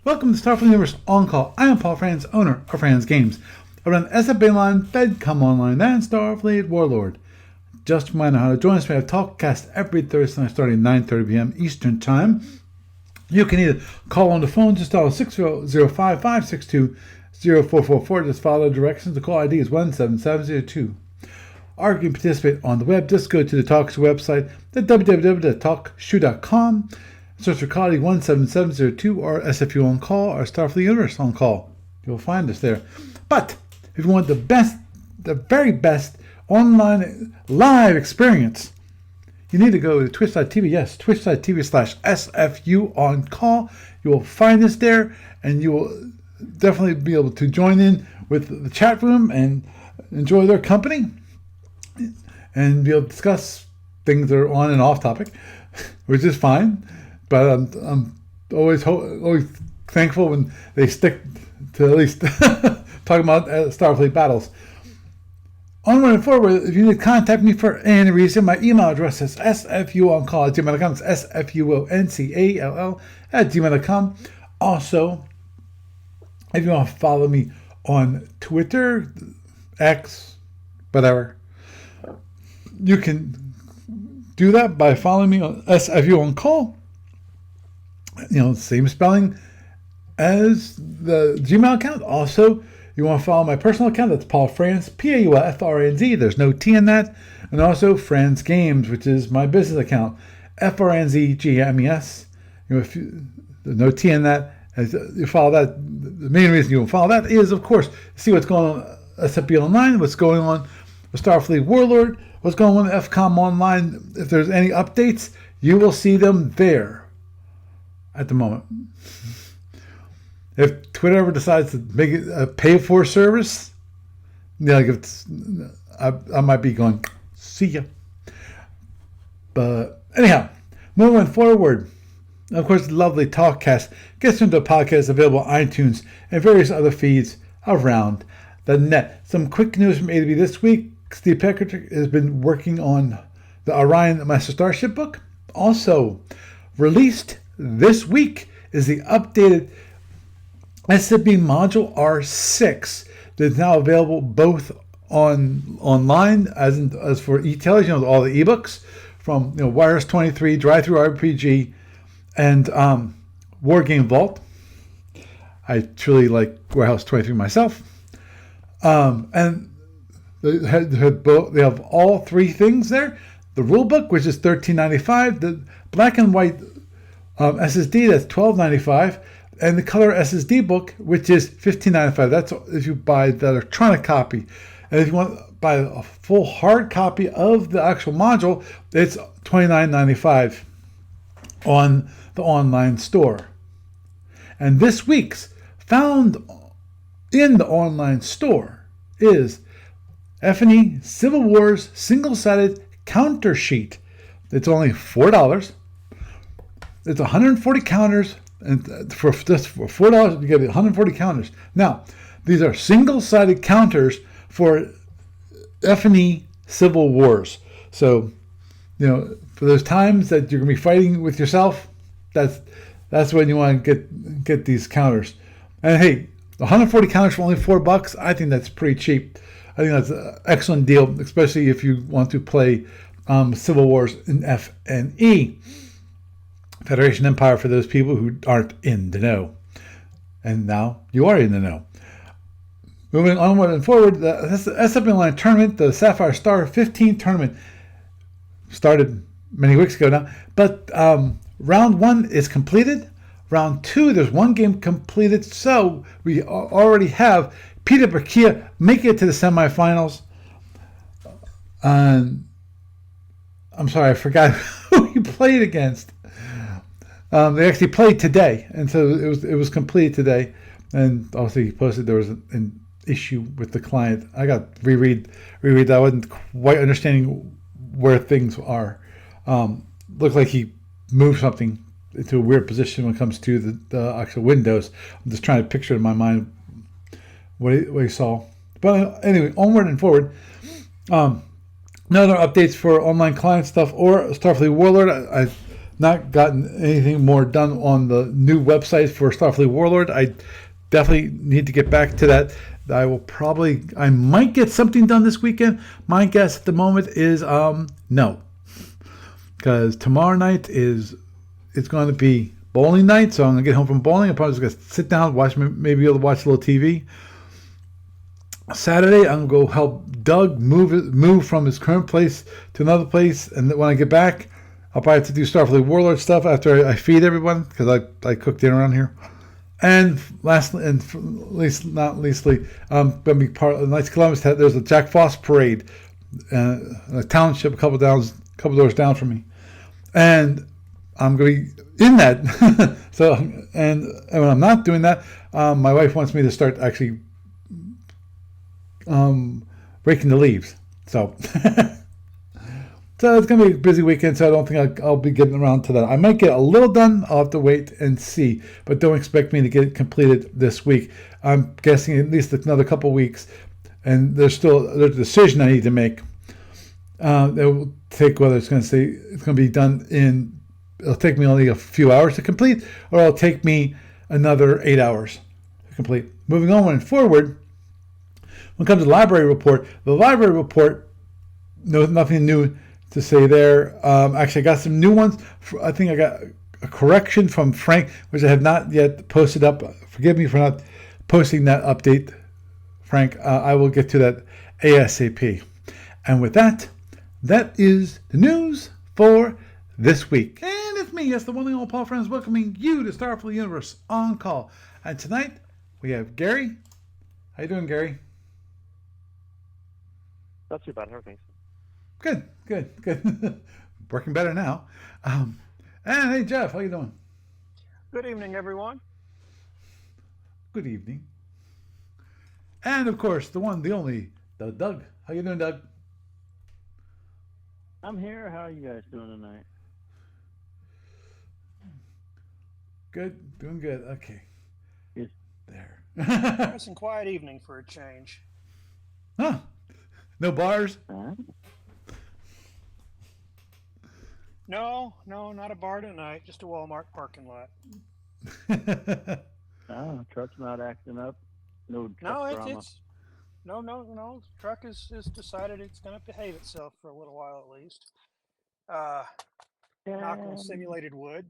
Welcome to Starfleet Universe On Call. I am Paul Franz, owner of Franz Games. I run SFU Line, FedCom Online, and Starfleet Warlord. Just a reminder how to join us. We have Talkcast every Thursday night starting 9:30 p.m. Eastern Time. You can either call on the phone, just dial 600-5562-0444. Just follow the directions. The call ID is 17702. Or you can participate on the web. Just go to the Talkshoe website at www.talkshoe.com. Search for call ID 17702 or SFU On Call or Starfleet Universe On Call. You'll find us there. But if you want the very best online live experience, you need to go to twitch.tv. Yes, twitch.tv/SFU On Call. You will find us there, and you will definitely be able to join in with the chat room and enjoy their company and be able to discuss things that are on and off topic, which is fine. But I'm always thankful when they stick to at least talking about Starfleet battles. Onward and forward, if you need to contact me for any reason, my email address is sfuoncall@gmail.com. It's sfuoncall@gmail.com. Also, if you want to follow me on Twitter, X, whatever, you can do that by following me on SFUoncall. Same spelling as the Gmail account. Also, you want to follow my personal account. That's Paul Franz, PaulFranz. There's no T in that. And also Franz Games, which is my business account, FRNZGMES. There's no T in that. As you follow that, the main reason you will follow that is, of course, see what's going on at SFB Online, what's going on with Starfleet Warlord, what's going on with FCOM Online. If there's any updates, you will see them there. At the moment, if Twitter ever decides to make it a pay-for service, I might be going, see ya. But anyhow, moving forward, of course, the lovely Talkcast gets into a podcast available on iTunes and various other feeds around the net. Some quick news from A to B this week. Steve Peckertrick has been working on the Orion Master Starship book. Also, released this week is the updated SFB Module R6 that's now available both online as for e-tailers, all the ebooks from Wireless 23, Drive-Thru RPG, and War Game Vault. I truly like Warehouse 23 myself. And they have all three things there. The rule book, which is $13.95, the black and white SSD, that's $12.95, and the color SSD book, which is $15.95. That's if you buy the electronic copy. And if you want to buy a full hard copy of the actual module, it's $29.95 on the online store. And this week's found in the online store is F&E Civil Wars single-sided counter sheet. It's only $4. It's 140 counters, and for $4 you get 140 counters. Now, these are single-sided counters for F&E Civil Wars. So, for those times that you're going to be fighting with yourself, that's when you want to get these counters. And hey, 140 counters for only $4. I think that's pretty cheap. I think that's an excellent deal, especially if you want to play Civil Wars in F&E. Federation Empire for those people who aren't in the know. And now you are in the know. Moving onward and forward, the SFB Line tournament, the Sapphire Star 15 tournament, started many weeks ago now. But round 1 is completed. Round 2, there's one game completed. So we already have Peter Berkia making it to the semifinals. I'm sorry, I forgot who he played against. They actually played today, and so it was completed today. And also, he posted there was an issue with the client. I got reread. I wasn't quite understanding where things are. Looked like he moved something into a weird position when it comes to the actual windows. I'm just trying to picture in my mind what he saw. But anyway, onward and forward. No other updates for online client stuff or Starfleet Warlord. not gotten anything more done on the new website for Starfleet Warlord. I definitely need to get back to that. I might get something done this weekend. My guess at the moment is no, because tomorrow night it's going to be bowling night. So I'm gonna get home from bowling. I'm probably just gonna sit down, maybe able to watch a little TV. Saturday, I'm gonna go help Doug move from his current place to another place, and when I get back, I'll probably have to do Starfleet Warlord stuff after I feed everyone, because I cook dinner around here. And lastly, and not leastly, I'm gonna be part of the Knights of Columbus. There's a Jack Frost parade, a township a couple doors down from me, and I'm gonna be in that. So, and when I'm not doing that, my wife wants me to start actually raking the leaves. So, so it's going to be a busy weekend, so I don't think I'll be getting around to that. I might get a little done. I'll have to wait and see, but don't expect me to get it completed this week. I'm guessing at least another couple weeks, and there's a decision I need to make. It will take whether it's going to be done it'll take me only a few hours to complete, or it'll take me another 8 hours to complete. Moving on and forward, when it comes to the library report, nothing new to say there. Actually, I got some new ones. I think I got a correction from Frank, which I have not yet posted up. Forgive me for not posting that update, Frank. I will get to that ASAP. And with that is the news for this week. And it's me, yes, the one and only Paul Friends, welcoming you to Starfleet Universe On Call. And tonight, we have Gary. How you doing, Gary? Not too bad. How are things? Good. Working better now. And hey, Jeff, how you doing? Good evening, everyone. Good evening. And of course, the one, the only, Doug. How you doing, Doug? I'm here. How are you guys doing tonight? Good, doing good. Okay. Yes. There. Nice and quiet evening for a change. Huh? No bars? No, not a bar tonight. Just a Walmart parking lot. Oh, truck's not acting up. No truck drama. No. Truck has decided it's going to behave itself for a little while at least. Knock on simulated wood.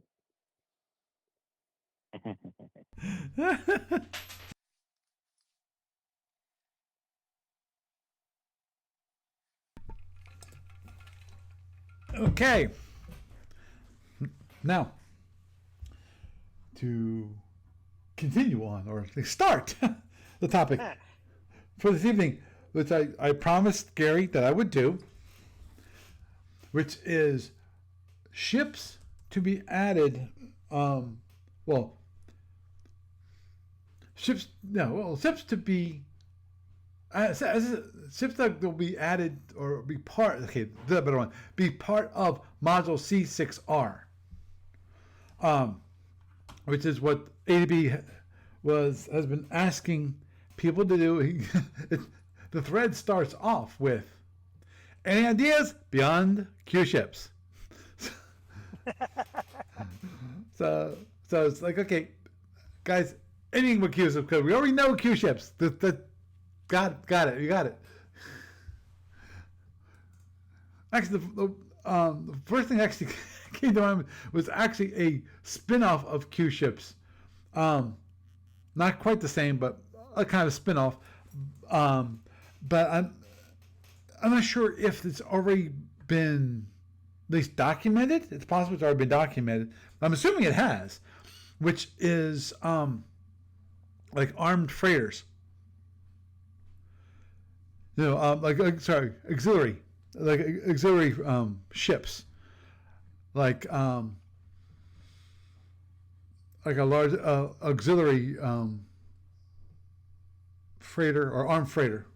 Okay. Now, to continue on, or start the topic for this evening, which I promised Gary that I would do, which is ships to be added, ships to be ships that will be added or be part. Okay, the better one. Be part of Module C6R, which is what ADB has been asking people to do. The thread starts off with, any ideas beyond Q ships? So it's like, okay, guys, anything with Q ships, because we already know Q ships. Got it. You got it. Actually, the first thing actually came to mind was actually a spin-off of Q ships. Not quite the same, but a kind of spin-off. But I'm not sure if it's already been at least documented. It's possible it's already been documented. I'm assuming it has, which is like armed freighters. Auxiliary ships, like a large auxiliary freighter or armed freighter.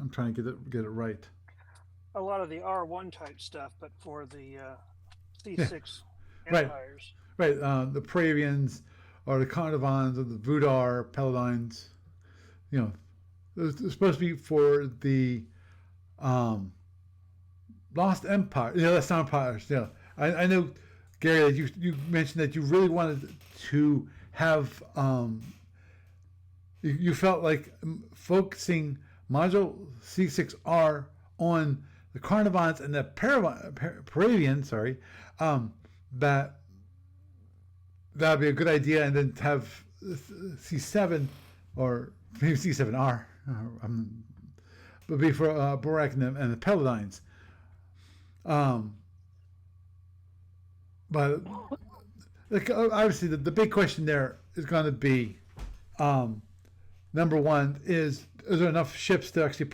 I'm trying to get it right. A lot of the R1 type stuff, but for the C6 empires. Right. The Praevians or the Carnivons or the Vudar Paladins. It's supposed to be for the Lost Empire. That's not empires. I know, Gary, that you mentioned that you really wanted to have you felt like focusing Module C6R on the Carnivons and the Paravians, that would be a good idea, and then to have C7 or maybe C7R would be for Borak and the Paladines. But obviously the big question there is going to be, number one, is there enough ships to actually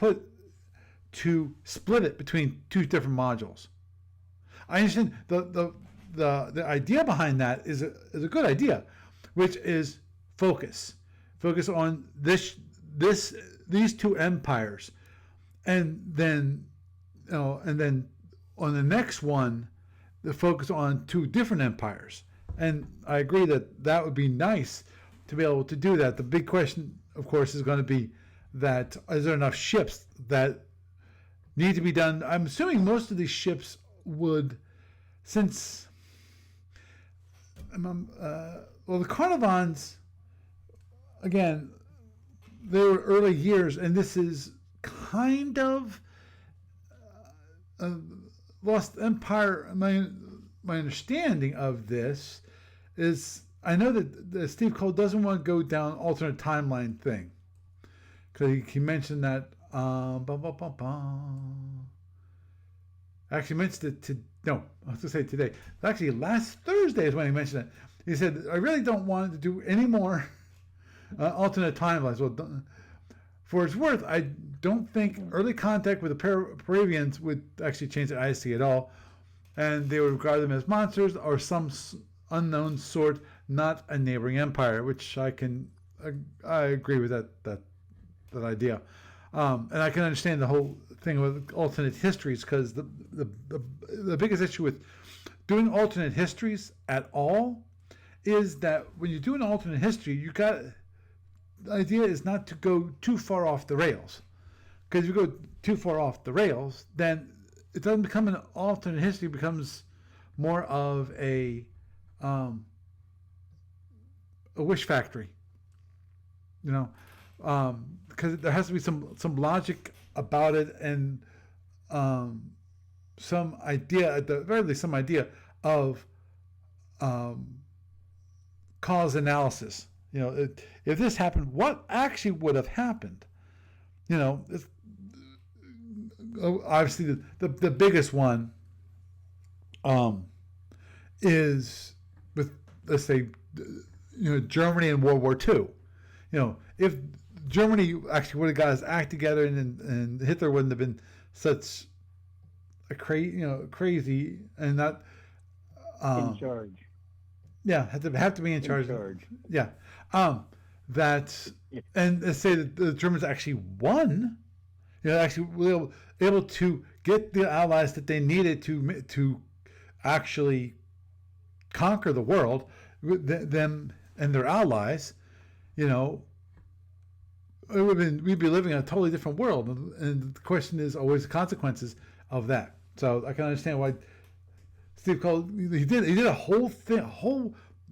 to split it between two different modules? I understand the idea behind that is a good idea, which is focus on these two empires, and then on the next one, the focus on two different empires. And I agree that would be nice to be able to do that. The big question, of course, is going to be that is there enough ships that need to be done? I'm assuming most of these ships would, since the Carnivons, again, they were early years, and this is kind of Lost Empire. My understanding of this is, I know that Steve Cole doesn't want to go down alternate timeline thing, because he mentioned that. Actually mentioned it I was going to say today. Actually, last Thursday is when he mentioned it. He said, I really don't want to do any more alternate timelines. Well, for its worth, I don't think early contact with the Paravians would actually change the IC at all, and they would regard them as monsters or some unknown sort, not a neighboring empire, which I agree with that idea. And I can understand the whole thing with alternate histories, because the biggest issue with doing alternate histories at all is that when you do an alternate history, the idea is not to go too far off the rails. Because if you go too far off the rails, then it doesn't become an alternate history, it becomes more of a wish factory. Because there has to be some logic about it, and some idea, at the very least, some idea of cause analysis. If this happened, what actually would have happened? Obviously the biggest one is with, let's say, Germany in World War II. If Germany actually would have got his act together, and Hitler wouldn't have been such a crazy and not in charge. Yeah, have to be in charge. Yeah, that, and let's say that the Germans actually won. Actually were able to get the allies that they needed to actually conquer the world, them and their allies. We'd be living in a totally different world, and the question is always the consequences of that. So I can understand why Steve Cole, he did a whole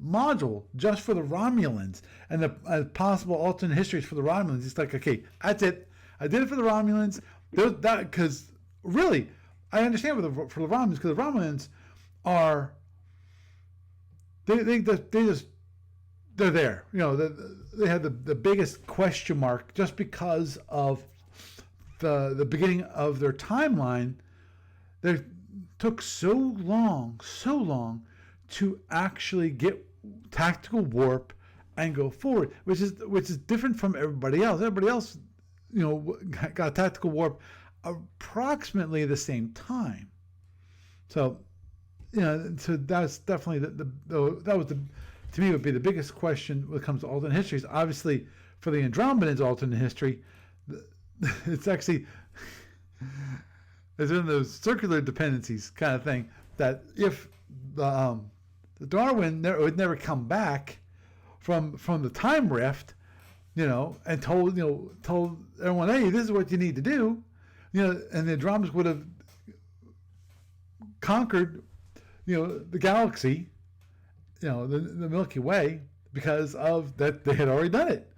module just for the Romulans and the possible alternate histories for the Romulans. He's like, okay, that's it. I did it for the Romulans. Because really, I understand for the Romulans, because the Romulans are they're there. They had the biggest question mark just because of the beginning of their timeline. They took so long to actually get tactical warp and go forward, which is different from everybody else. Everybody else, got tactical warp approximately the same time. So, so that's definitely that was to me would be the biggest question when it comes to alternate histories. Obviously, for the Andromedans alternate history, it's actually it's in those circular dependencies kind of thing, that if the Darwin would never come back from the time rift, and told everyone, hey, this is what you need to do, and the Andromedans would have conquered the galaxy, the Milky Way, because of that they had already done it.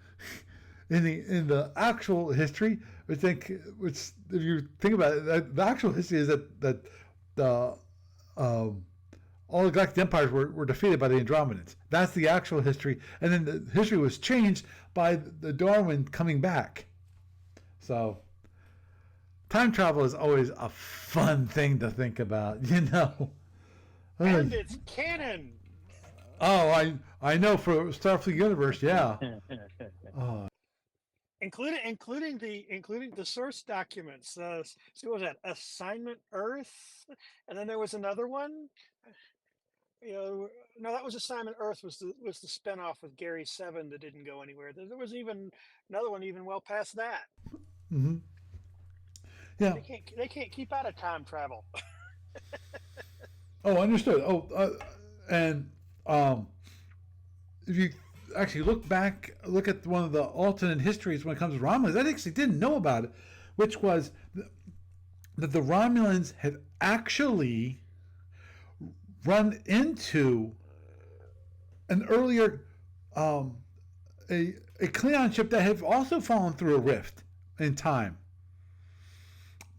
In the actual history, which if you think about it, the actual history is that the all the galactic empires were defeated by the Andromedans. That's the actual history, and then the history was changed by the Darwin coming back. So, time travel is always a fun thing to think about, And it's canon. Oh, I know for Starfleet Universe, yeah. Including the source documents. So what was that? Assignment Earth, and then there was another one. No, that was Assignment Earth. Was the spinoff with Gary Seven that didn't go anywhere. There was even another one even well past that. Mm-hmm. Yeah. They can't keep out of time travel. Oh, understood. And if you actually look at one of the alternate histories when it comes to Romulans, I actually didn't know about it, which was that the Romulans had actually run into an earlier a Klingon ship that had also fallen through a rift in time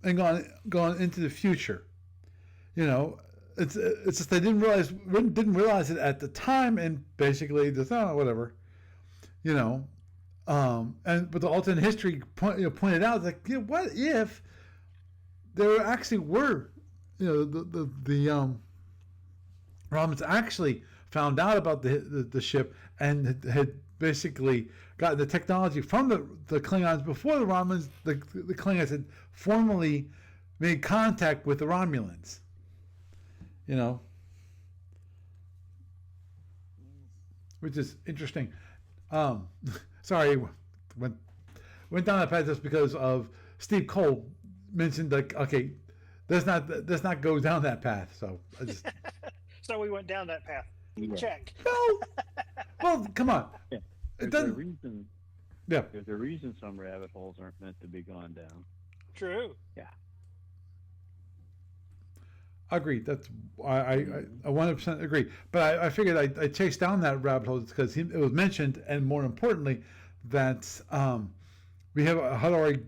and gone into the future. It's just they didn't realize it at the time, and basically just whatever, but the alternate history pointed out what if there actually were the Romans actually found out about the ship and had basically got the technology from the Klingons before the Romans. The Klingons had formally made contact with the Romulans. Which is interesting. Sorry, went down that path just because of Steve Cole mentioned okay, let's not go down that path. So I just so we went down that path. Yeah. Check. Well, come on. Yeah. It There's a doesn't. reason. Yeah. There's a reason some rabbit holes aren't meant to be gone down. True. Yeah. Agreed. That's I 100% agree. But I figured I chased down that rabbit hole because it was mentioned, and more importantly, that we had already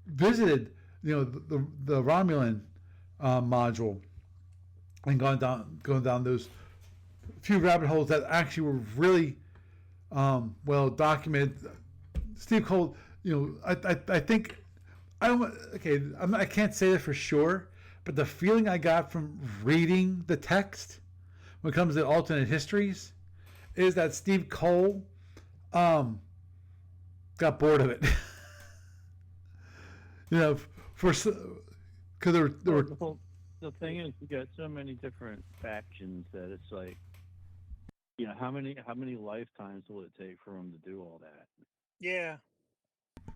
visited the Romulan module and going down those few rabbit holes that actually were really well documented. Steve Cole, I think I can't say that for sure. But the feeling I got from reading the text when it comes to alternate histories is that Steve Cole got bored of it. Because there were. The thing is, you got so many different factions that it's like, how many lifetimes will it take for them to do all that? Yeah.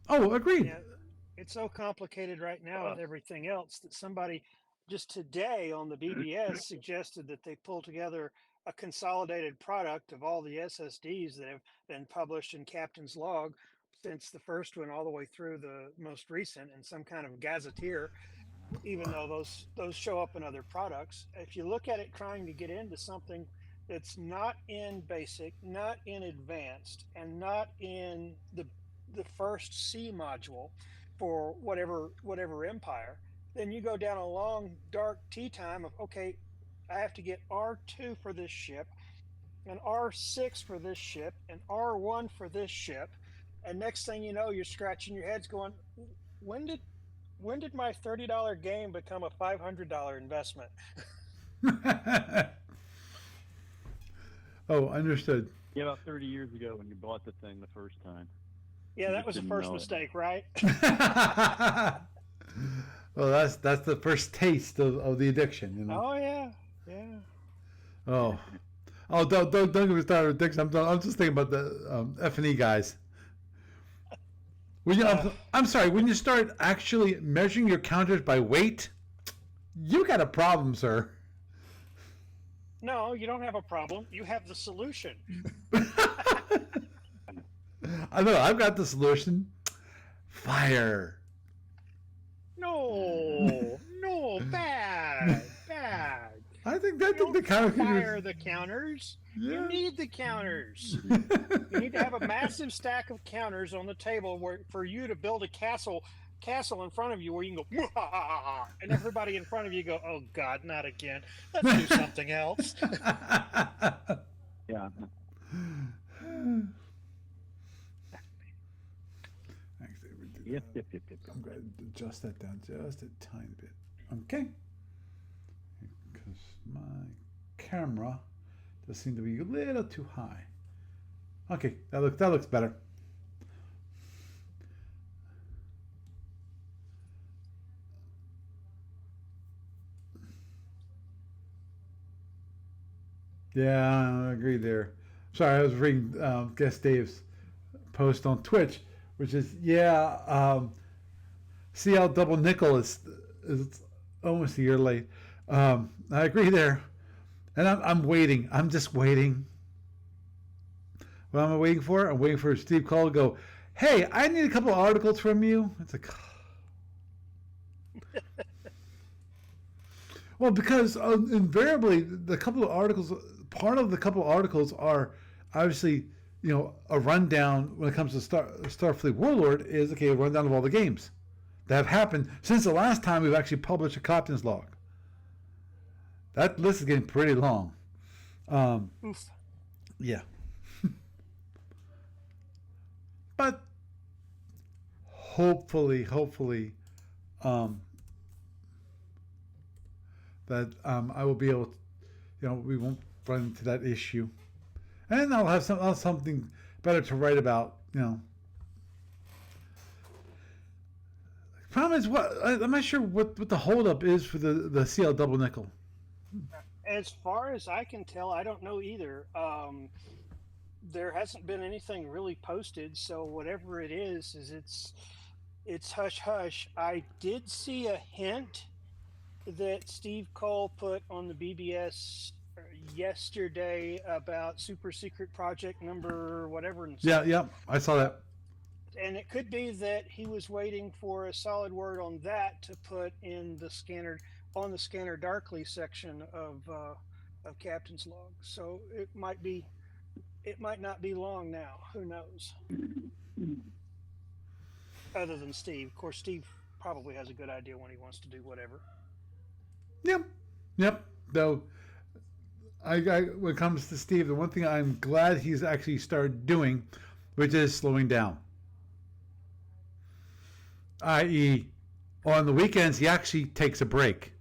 Oh, agreed. Yeah. It's so complicated right now with everything else that somebody just today on the BBS suggested that they pull together a consolidated product of all the SSDs that have been published in Captain's Log since the first one all the way through the most recent in some kind of gazetteer, even though those show up in other products. If you look at it trying to get into something that's not in basic, not in advanced, and not in the first C module for whatever empire, then you go down a long dark tea time of, okay, I have to get R2 for this ship and R6 for this ship and R1 for this ship, and next thing you know, you're scratching your heads going, when did my $30 game become a $500 investment? Oh, understood. Yeah, about 30 years ago when you bought the thing the first time. Yeah, that was the first mistake, right? Well, that's the first taste of the addiction, Oh yeah. Oh, don't get me started with addiction. I'm just thinking about the F&E guys. I'm sorry. When you start actually measuring your counters by weight, you got a problem, sir. No, you don't have a problem. You have the solution. I know. I've got the solution. Fire. No, bad. I think I think the counter fire the counters. Yeah. You need the counters. You need to have a massive stack of counters on the table for you to build a castle in front of you where you can go, and everybody in front of you go, oh God, not again. Let's do something else. Yeah. Actually, we did Yep. I'm going to adjust that down just a tiny bit. Okay. Because my camera does seem to be a little too high. Okay, that looks better. Yeah, I agree there. Sorry, I was reading Guest Dave's post on Twitch, which is CL Double Nickel is almost a year late. I agree there, and I'm waiting. I'm just waiting. What am I waiting for? I'm waiting for Steve Cole to go, hey, I need a couple of articles from you. It's like, well, because invariably part of the couple of articles are obviously, a rundown when it comes to Starfleet Warlord is, okay, a rundown of all the games that have happened since the last time we've actually published a captain's log. That list is getting pretty long. Oof. Yeah. But hopefully, that I will be able to, we won't run into that issue. And I'll have something better to write about, Problem is, I'm not sure what the holdup is for the CL Double Nickel. As far as I can tell, I don't know either. There hasn't been anything really posted, so whatever it is it's hush hush. I did see a hint that Steve Cole put on the BBS yesterday about super secret project number whatever. Yeah, I saw that. And it could be that he was waiting for a solid word on that to put in the Scanner Darkly section of Captain's Log. So it might not be long now. Who knows? Other than Steve. Of course, Steve probably has a good idea when he wants to do whatever. Yep. Though, I when it comes to Steve, the one thing I'm glad he's actually started doing, which is slowing down. I.e., on the weekends, he actually takes a break.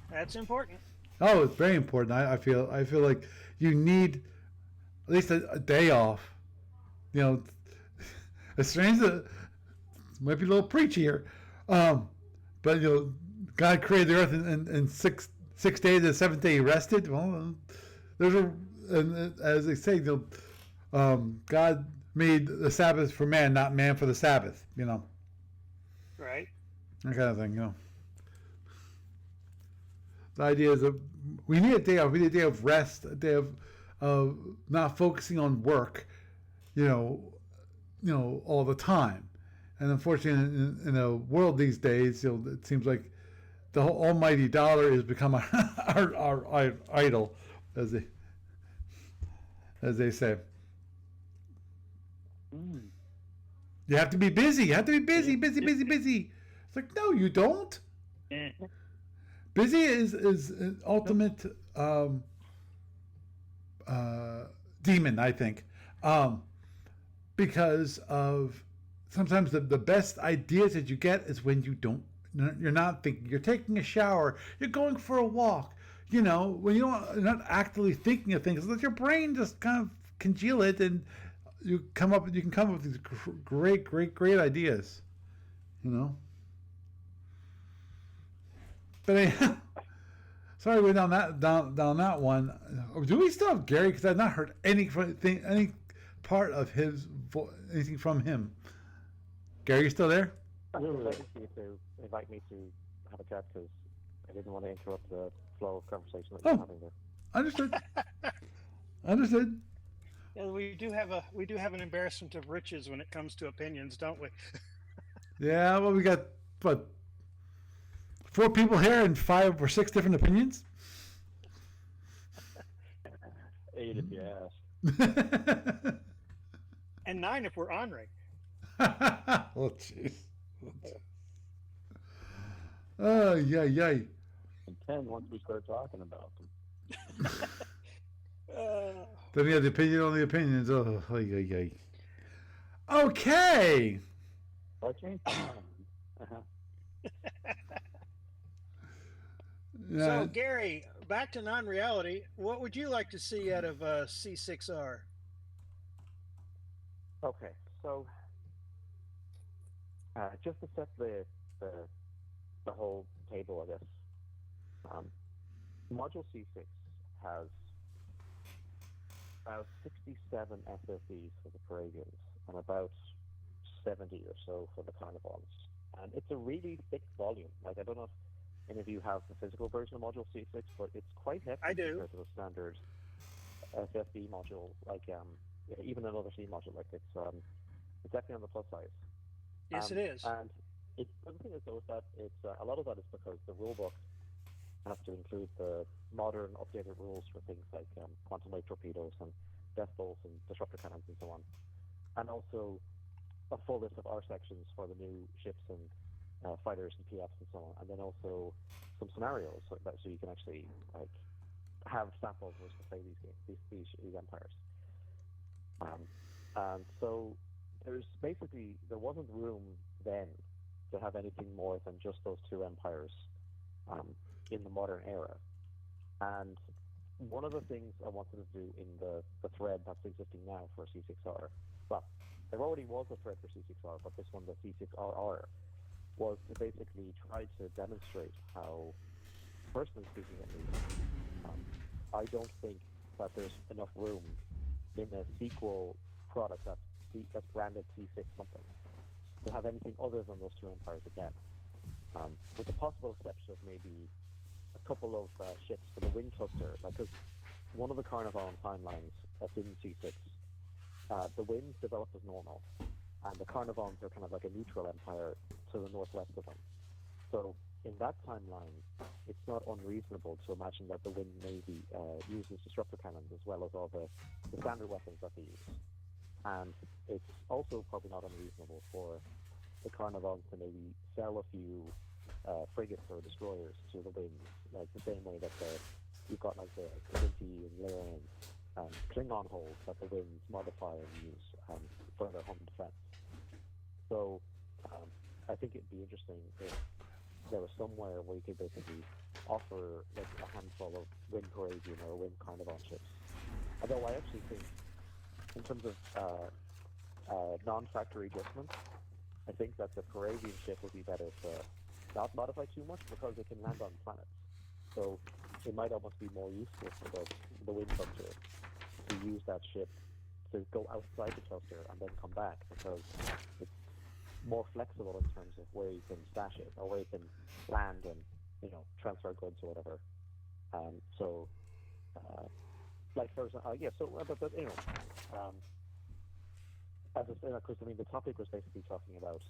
That's important. Oh, it's very important. I feel like you need at least a day off. It's strange that it might be a little preachy here, but God created the earth in 6 days. The seventh day He rested. Well, as they say, God made the Sabbath for man, not man for the Sabbath. Right. That kind of thing. The idea is that we need a day off. We need a day of rest, a day of not focusing on work, all the time. And unfortunately, in the world these days, it seems like the whole almighty dollar has become our idol, as they say. You have to be busy. You have to be busy. It's like, no, you don't. Busy is an ultimate demon, I think, because of sometimes the best ideas that you get is when you're not thinking. You're taking a shower. You're going for a walk. When you're not actively thinking of things, let your brain just kind of congeal it, and you can come up with these great ideas. But anyhow, sorry, we're down that one. Do we still have Gary? Because I've not heard any part of anything from him. Gary, you still there? I was waiting for you to invite me to have a chat because I didn't want to interrupt the flow of conversation that you're having there. Understood. Yeah, we do have an embarrassment of riches when it comes to opinions, don't we? Yeah, well, we got 4 people here and 5 or 6 different opinions. 8 if you ask. And 9 if we're honoring. Oh, jeez. Oh, yay. And 10 once we start talking about them. Then we have the opinion on the opinions. Oh, yay. Okay. Okay. So, Gary, back to non-reality. What would you like to see out of C6R? Okay, so just to set the whole table, I guess. Module C6 has about 67 SFUs for the Paravians and about 70 or so for the Carnivons. And it's a really thick volume. Like, I don't know if any of you have the physical version of Module C6, but it's quite hefty I do. compared to the standard SFB module. Like, even another C module, like it's definitely on the plus size. Yes, it is. And the thing is, though, is that it's a lot of that is because the rulebook has to include the modern, updated rules for things like quantum wave torpedoes and death bolts and disruptor cannons and so on, and also a full list of R sections for the new ships and fighters and PFs and so on, and then also some scenarios so you can actually like have samples to play these games, these empires. And so there wasn't room then to have anything more than just those 2 empires in the modern era. And one of the things I wanted to do in the thread that's existing now for C6R, well, there already was a thread for C6R, but this one, the C6RR, was to basically try to demonstrate how, personally speaking at least, I don't think that there's enough room in a sequel product that's branded C6 something to have anything other than those 2 empires again, with the possible exception of maybe a couple of ships for the wind cluster, because one of the Carnivon timelines that's in C6, the winds develop as normal, and the Carnivons are kind of like a neutral empire to the northwest of them. So in that timeline, it's not unreasonable to imagine that the Wind Navy uses disruptor cannons as well as all the standard weapons that they use. And it's also probably not unreasonable for the Carnivons to maybe sell a few frigates or destroyers to the Winds, like the same way that you've got like the Quinty and Lyrian and Klingon hulls that the Winds modify and use for their home defense. So I think it'd be interesting if there was somewhere where you could basically offer like a handful of Wind Paravian or Wind Carnivon ships. Although I actually think, in terms of non-factory adjustments, I think that the Paravian ship would be better to not modify too much because it can land on planets. So it might almost be more useful for the wind cluster to use that ship to go outside the cluster and then come back, because it's more flexible in terms of where you can stash it or where you can land and transfer goods or whatever. Like for example, but anyway, as I said, because the topic was basically talking about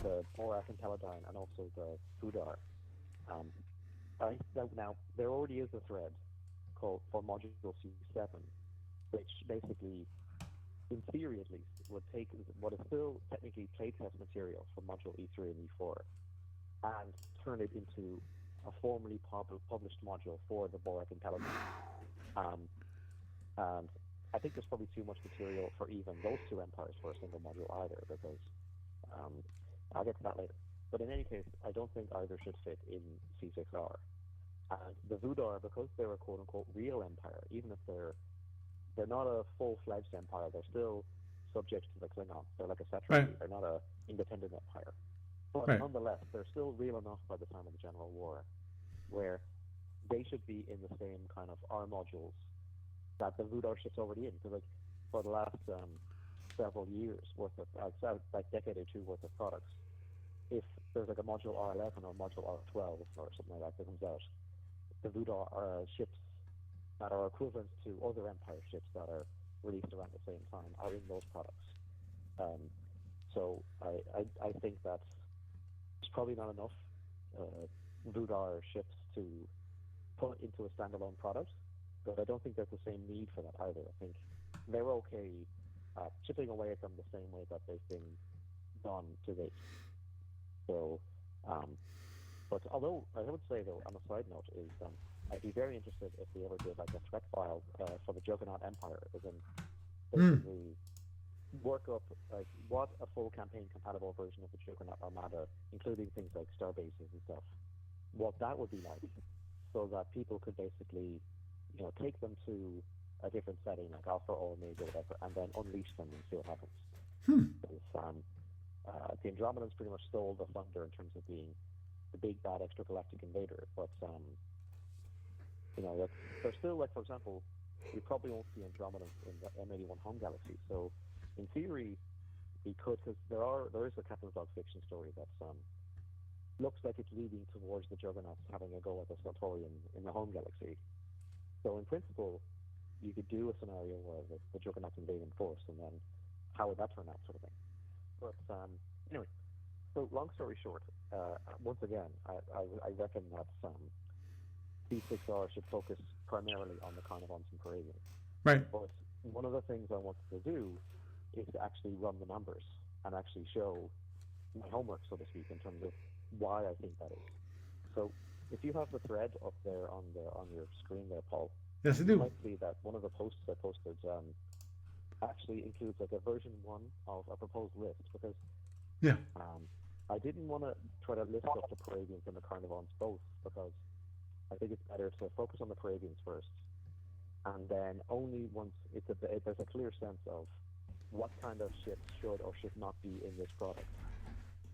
the Borak and Teledyne and also the Fudar. Now there already is a thread called for Module C7, which basically, in theory at least, would take what is still technically playtest material from Module E3 and E4 and turn it into a formally published module for the Borak and Teledyne. And I think there's probably too much material for even those 2 empires for a single module either, because I'll get to that later. But in any case, I don't think either should fit in C6R. And the Vudar, because they're a quote-unquote real empire, even if they're not a full-fledged empire, they're still subject to the Klingons. They're like a satrapy. Right. They're not an independent empire. But nonetheless, they're still real enough by the time of the General War, where they should be in the same kind of R modules that the Vudar ship's already in. Because like for the last several years worth of, like decade or 2 worth of products, if there's like a module R11 or module R12 or something like that comes out, the Vudar are ships that are equivalent to other Empire ships that are released around the same time are in those products. So I think that it's probably not enough Voodar ships to put into a standalone product, but I don't think there's the same need for that either. I think they're okay chipping away at them the same way that they've been done to date. So, but although I would say though, on a side note, is I'd be very interested if they ever did like a threat file for the Juggernaut Empire, as in basically work up like what a full campaign compatible version of the Juggernaut Armada, including things like star bases and stuff, what that would be like, so that people could basically, take them to a different setting like Alpha or Omega or whatever, and then unleash them and see what happens. Because, the Andromedans pretty much stole the thunder in terms of being the big bad extragalactic invader, but they're still like, for example, we probably won't see Andromedans in the M81 home galaxy. So in theory, we could, because there is a Captain's Log fiction story that looks like it's leading towards the Juggernauts having a go at the Sartorian in the home galaxy. So in principle, you could do a scenario where the Juggernauts invade in force, and then how would that turn out, sort of thing. But anyway, so long story short, once again, I reckon that C6R should focus primarily on the Carnivons and Paravians. Right. But one of the things I wanted to do is to actually run the numbers and actually show my homework, so to speak, in terms of why I think that is. So if you have the thread up there on your screen there, Paul, Yes, I you do. might see that one of the posts I posted actually includes like a version 1 of a proposed list, because I didn't want to try to list up the Paravians and the Carnivons both, because I think it's better to focus on the Paravians first, and then only once there's a clear sense of what kind of ships should or should not be in this product,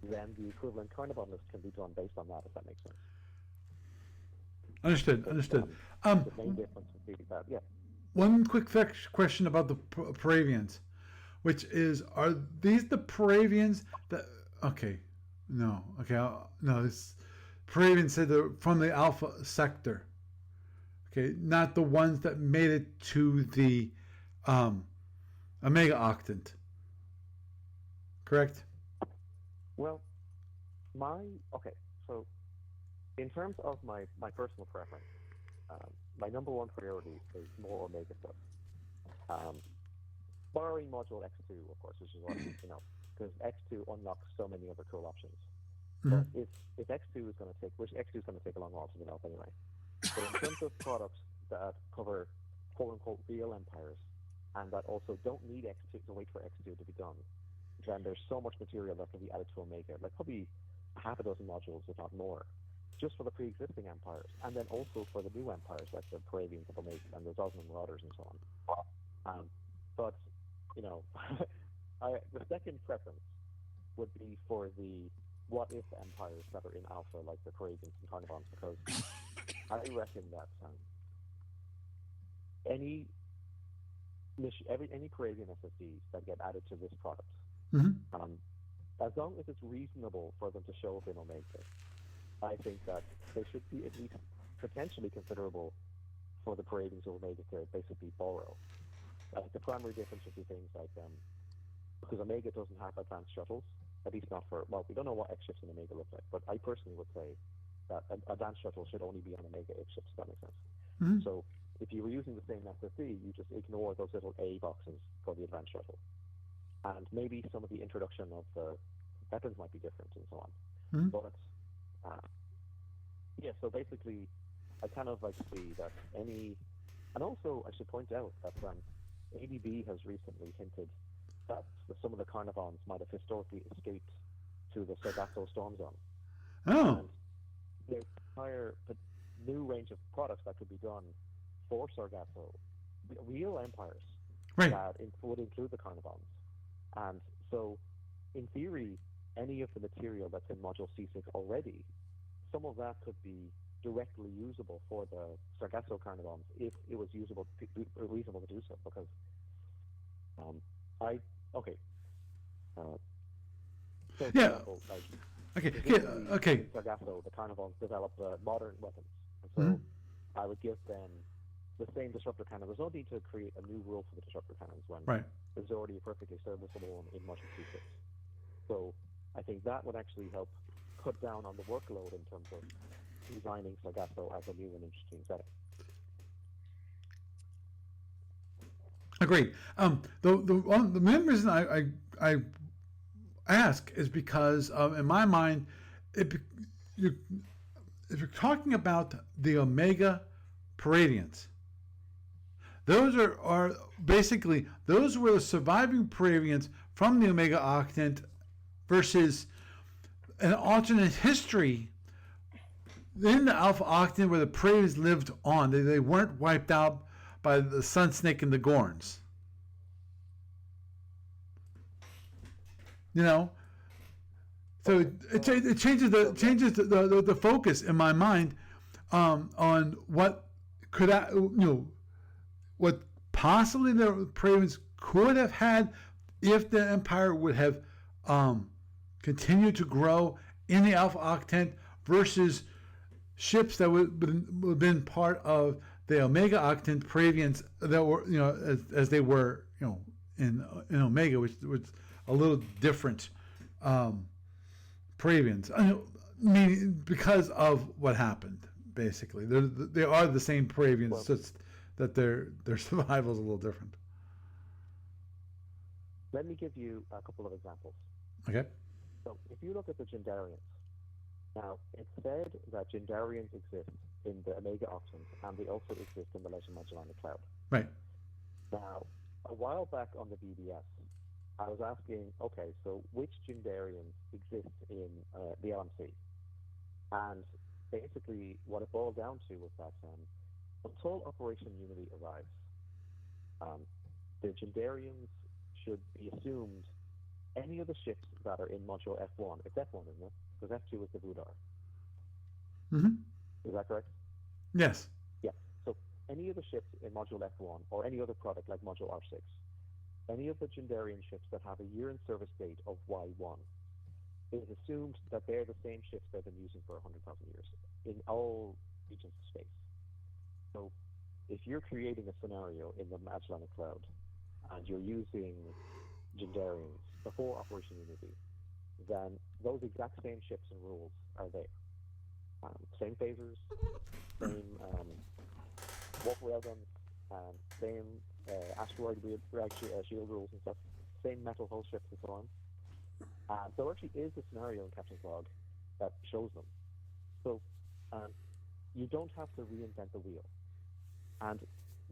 then the equivalent Carnivon list can be done based on that, if that makes sense. Understood. The main difference would be that, One quick question about the Paravians, which is, are these the Paravians that? Okay, no. This Paravians said they're from the Alpha sector. Okay, not the ones that made it to the Omega Octant. Correct? Well, so in terms of my personal preference, my number one priority is more Omega stuff. Borrowing Module X2, of course, which is what, because X2 unlocks so many other cool options. But if X2 is going to take, which X2 is going to take a long while to develop anyway, but in terms of products that cover quote-unquote real empires, and that also don't need X2 to wait for X2 to be done, then there's so much material that can be added to Omega, like probably half a dozen modules, if not more, just for the pre-existing empires, and then also for the new empires like the Paravians of Omega and the Zosman Marauders and so on. But the second preference would be for the what-if empires that are in Alpha, like the Paravians and Carnivons, because I reckon that any Paravian SSDs that get added to this product, as long as it's reasonable for them to show up in Omega, I think that they should be at least potentially considerable for the Paravians of Omega to basically borrow. The primary difference would be things like, because Omega doesn't have advanced shuttles, at least not for, well, we don't know what X ships in Omega look like, but I personally would say that an advanced shuttle should only be on Omega X ships, if that makes sense. So if you were using the same SSD, you just ignore those little A boxes for the advanced shuttle. And maybe some of the introduction of the weapons might be different and so on. But, so basically, I kind of like to see that and also I should point out that ADB has recently hinted that some of the Carnivons might have historically escaped to the Sargasso Storm Zone. Oh. And there's an entire new range of products that could be done for Sargasso, real empires, that would include the Carnivons. And so, in theory, any of the material that's in Module C6 already, some of that could be directly usable for the Sargasso Carnivons if it was reasonable to do so, because so, for example, in Sargasso, the Carnivons developed modern weapons, and so I would give them the same disruptor cannon. There's no need to create a new rule for the disruptor cannons when there's already a perfectly serviceable one in Module C6. So I think that would actually help cut down on the workload in terms of designing Sargasso as a new and interesting setting. Agreed. The main reason I ask is because in my mind, if you're talking about the omega paradians, those are basically, those were the surviving paradians from the omega octant versus an alternate history in the alpha octant where the paradians lived on. They weren't wiped out by the sun snake and the Gorns. You know, so it changes the focus in my mind on what could what possibly the Pravians could have had if the Empire would have continued to grow in the Alpha Octant versus ships that would have been part of the Omega Octant Pravians that were, as they were, in Omega, which was a little different Pravians. I mean, because of what happened, basically. They are the same Pravians, just that their survival is a little different. Let me give you a couple of examples. Okay. So if you look at the Gendarians, now it's said that Gendarians exist in the Omega Octant, and they also exist in the Legend Magellanic Cloud. Right. Now, a while back on the BBS, I was asking, okay, so which Gendarians exist in the LMC? And basically, what it boiled down to was that until Operation Unity arrives, the Gendarians should be assumed any of the ships that are in Module F1. It's F1, isn't it? Because F2 is the Vudar. Mm-hmm. Is that correct? Yes. Yeah. So any of the ships in Module F1 or any other product like Module R6, any of the Gendarian ships that have a year in service date of Y1, it is assumed that they're the same ships they've been using for 100,000 years in all regions of space. So if you're creating a scenario in the Magellanic Cloud and you're using Gendarians before Operation Unity, then those exact same ships and rules are there. Same phasers, same warp railguns, same asteroid shield rules and stuff, same metal hull ships and so on. There actually is a scenario in Captain's Log that shows them. So you don't have to reinvent the wheel. And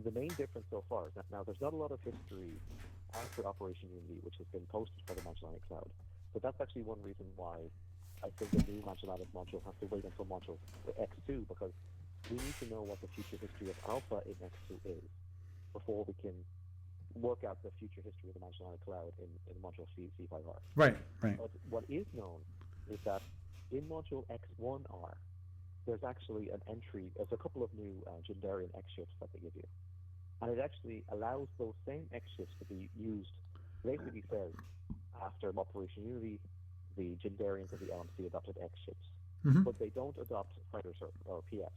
the main difference so far is that now there's not a lot of history after Operation Unity which has been posted for the Magellanic Cloud. But that's actually one reason why I think the new Magellanic module has to wait until module X2, because we need to know what the future history of Alpha in X2 is before we can work out the future history of the Magellanic Cloud in module C6R. Right. But what is known is that in module X1R, there's actually an entry, there's a couple of new Gendarian X ships that they give you. And it actually allows those same X ships to be used. Basically says, after Operation Unity, the Gendarians of the LMC adopted X ships. Mm-hmm. But they don't adopt fighters or PFs.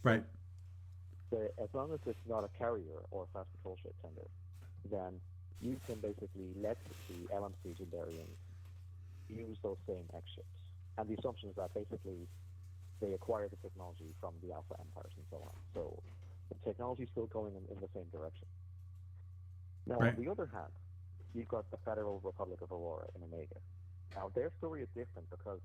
Right. As long as it's not a carrier or a fast patrol ship tender, then you can basically let the LMC Gendarians use those same X ships. And the assumption is that basically they acquire the technology from the Alpha Empires and so on. So the technology is still going in the same direction. Now, right. On the other hand, you've got the Federal Republic of Aurora in Omega. Now, their story is different because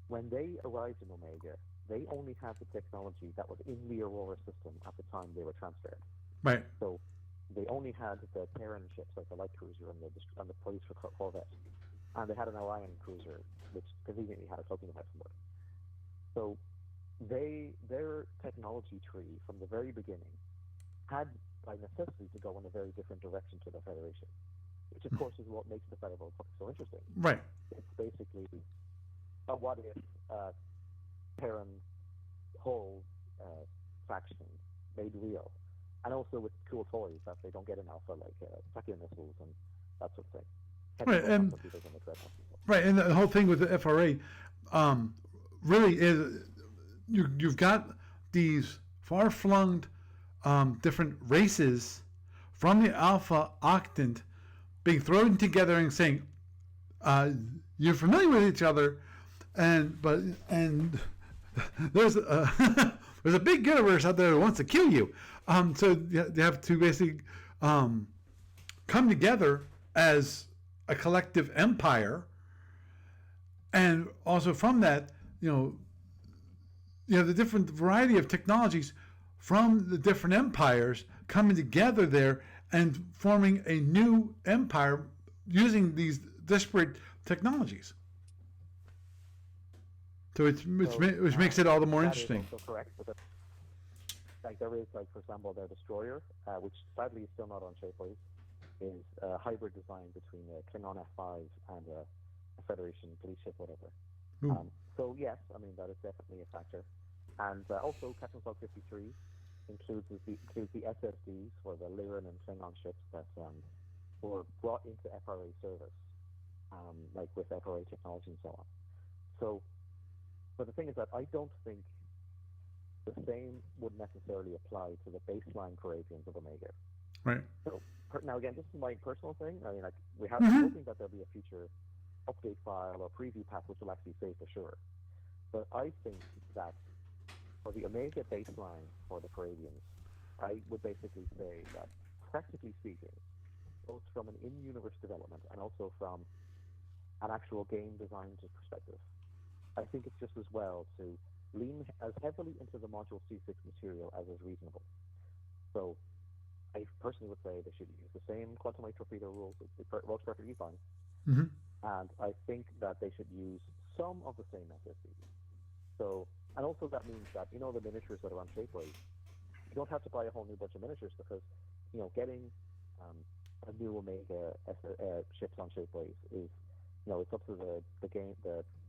when they arrived in Omega, they only had the technology that was in the Aurora system at the time they were transferred. Right. So they only had the Terran ships like the light cruiser and the police corvette, and they had an Orion cruiser which conveniently had a cloaking device on board. So their technology tree from the very beginning had by necessity to go in a very different direction to the Federation, which of course is what makes the Federal Republic so interesting. Right. It's basically a what if Terran whole faction made real, and also with cool toys that they don't get in Alpha, like vacuum missiles and that sort of thing. Right, and the whole thing with the FRA really is you've got these far-flung different races from the Alpha Octant being thrown together and saying, you're familiar with each other, and there's a, there's a big universe out there that wants to kill you. So you have to basically come together as a collective empire, and also from that, you have the different variety of technologies from the different empires coming together there and forming a new empire using these disparate technologies. So which makes it all the more interesting. That is also correct. But like there is, like for example, their destroyer, which sadly is still not on Shapeways, is a hybrid design between a Klingon F5 and a Federation police ship, whatever. So yes, I mean that is definitely a factor. And also, Captain's Log 53 includes the SSDs for the Lyran and Klingon ships that were brought into FRA service, like with FRA technology and so on. So, but the thing is that I don't think the same would necessarily apply to the baseline Paravians of Omega. Right. So now again, this is my personal thing. I mean, like we have hoping that there'll be a future update file or preview pack which will actually say for sure. But I think that for the Omega baseline for the Paravians, I would basically say that, practically speaking, both from an in-universe development and also from an actual game design perspective, I think it's just as well to lean as heavily into the Module C6 material as is reasonable. So I personally would say they should use the same quantum light torpedo rules. It works perfectly fine. And I think that they should use some of the same SSDs. So, and also that means that, the miniatures that are on Shapeways, you don't have to buy a whole new bunch of miniatures because, getting a new Omega ships on Shapeways is, it's up to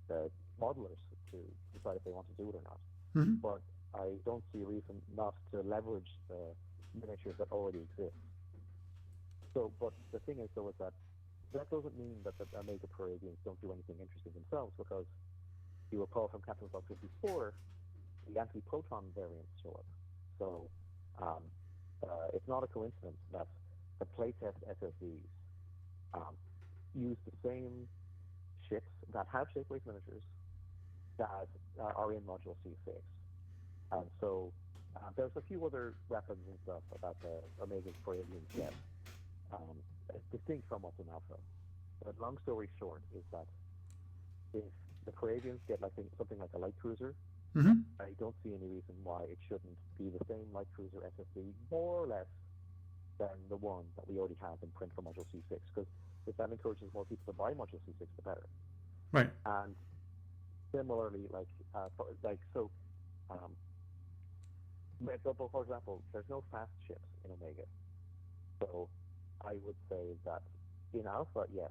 the modelers to decide if they want to do it or not. But I don't see a reason not to leverage the miniatures that already exist. So, but the thing is, though, is that doesn't mean that the Omega Paravians don't do anything interesting themselves, because you recall from Captain's Log 54, the anti-proton variants show up. So it's not a coincidence that the playtest SSDs use the same ships that have Shapeways miniatures that are in Module C6. And so there's a few other weapons and stuff that the Omega's Paravians get, distinct from what's in Alpha. But long story short is that if the Paravians get something like a light cruiser, I don't see any reason why it shouldn't be the same light cruiser SSD, more or less, than the one that we already have in print for Module C6. Because if that encourages more people to buy Module C6, the better. Right. And similarly, for example, there's no fast ships in Omega. So I would say that in Alpha, yes,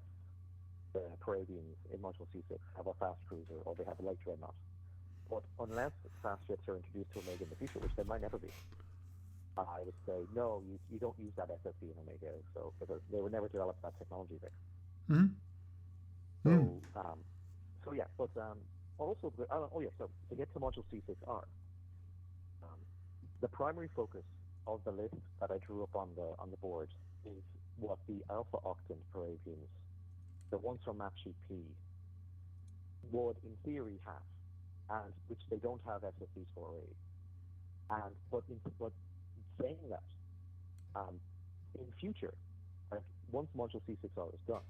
the Paravians in Module C6 have a fast cruiser or they have a light dreadnought. But unless fast ships are introduced to Omega in the future, which they might never be, I would say no, you don't use that SSD in Omega, so because they would never develop that technology there. So yeah, but also, so to get to Module C6R, the primary focus of the list that I drew up on the board is what the Alpha Octant Paravians, the ones from Map Sheet P, would in theory have, and which they don't have SSDs for already. But saying that, in future, once Module C6R is done,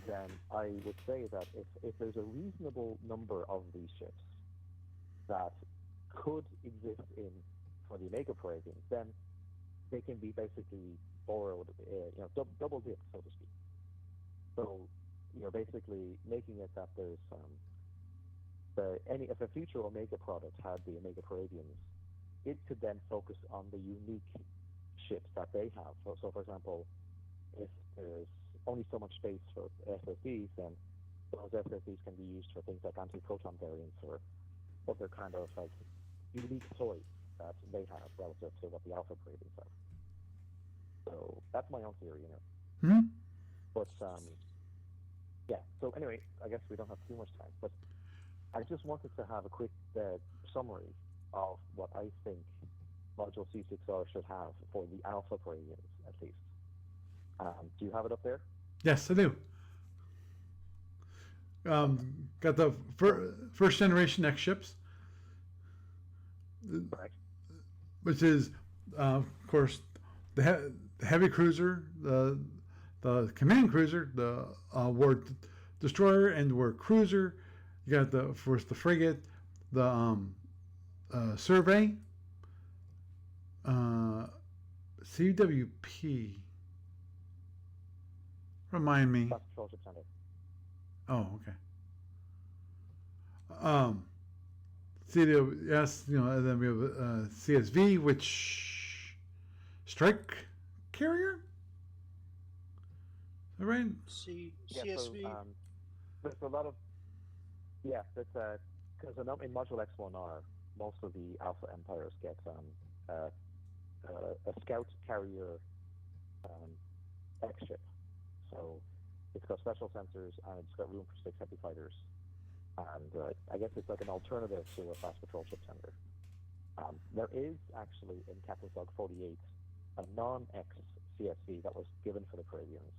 then I would say that if there's a reasonable number of these ships that could exist for the Omega Paravians, then they can be basically borrowed, double dipped, so to speak. So you're basically making it that there's if a future Omega product had the Omega Paravians, it could then focus on the unique ships that they have. So for example, if there's only so much space for SSDs, then those SSDs can be used for things like anti-proton variants or other kind of unique toys that they have relative to what the Alpha Paravians have. So that's my own theory, But yeah. So anyway, I guess we don't have too much time, but I just wanted to have a quick summary of what I think Module C6R should have for the Alpha Paravians, at least. Do you have it up there? Yes, I do. Got the first generation X ships. Correct. which is, of course, the heavy cruiser, the command cruiser, the war destroyer, and the war cruiser. You got the first the frigate, the survey, CWP. Remind me. That's Patrol Ship Center. Oh, okay. CWS, and then we have CSV, which strike carrier. Is that right? CSV. So, there's a lot of that's because in Module X1R, most of the Alpha Empires get a scout carrier X ship. So it's got special sensors and it's got room for 6 heavy fighters. And I guess it's like an alternative to a fast patrol ship tender. There is actually in Captain's Log 48 a non-X CSV that was given for the Caribbeans.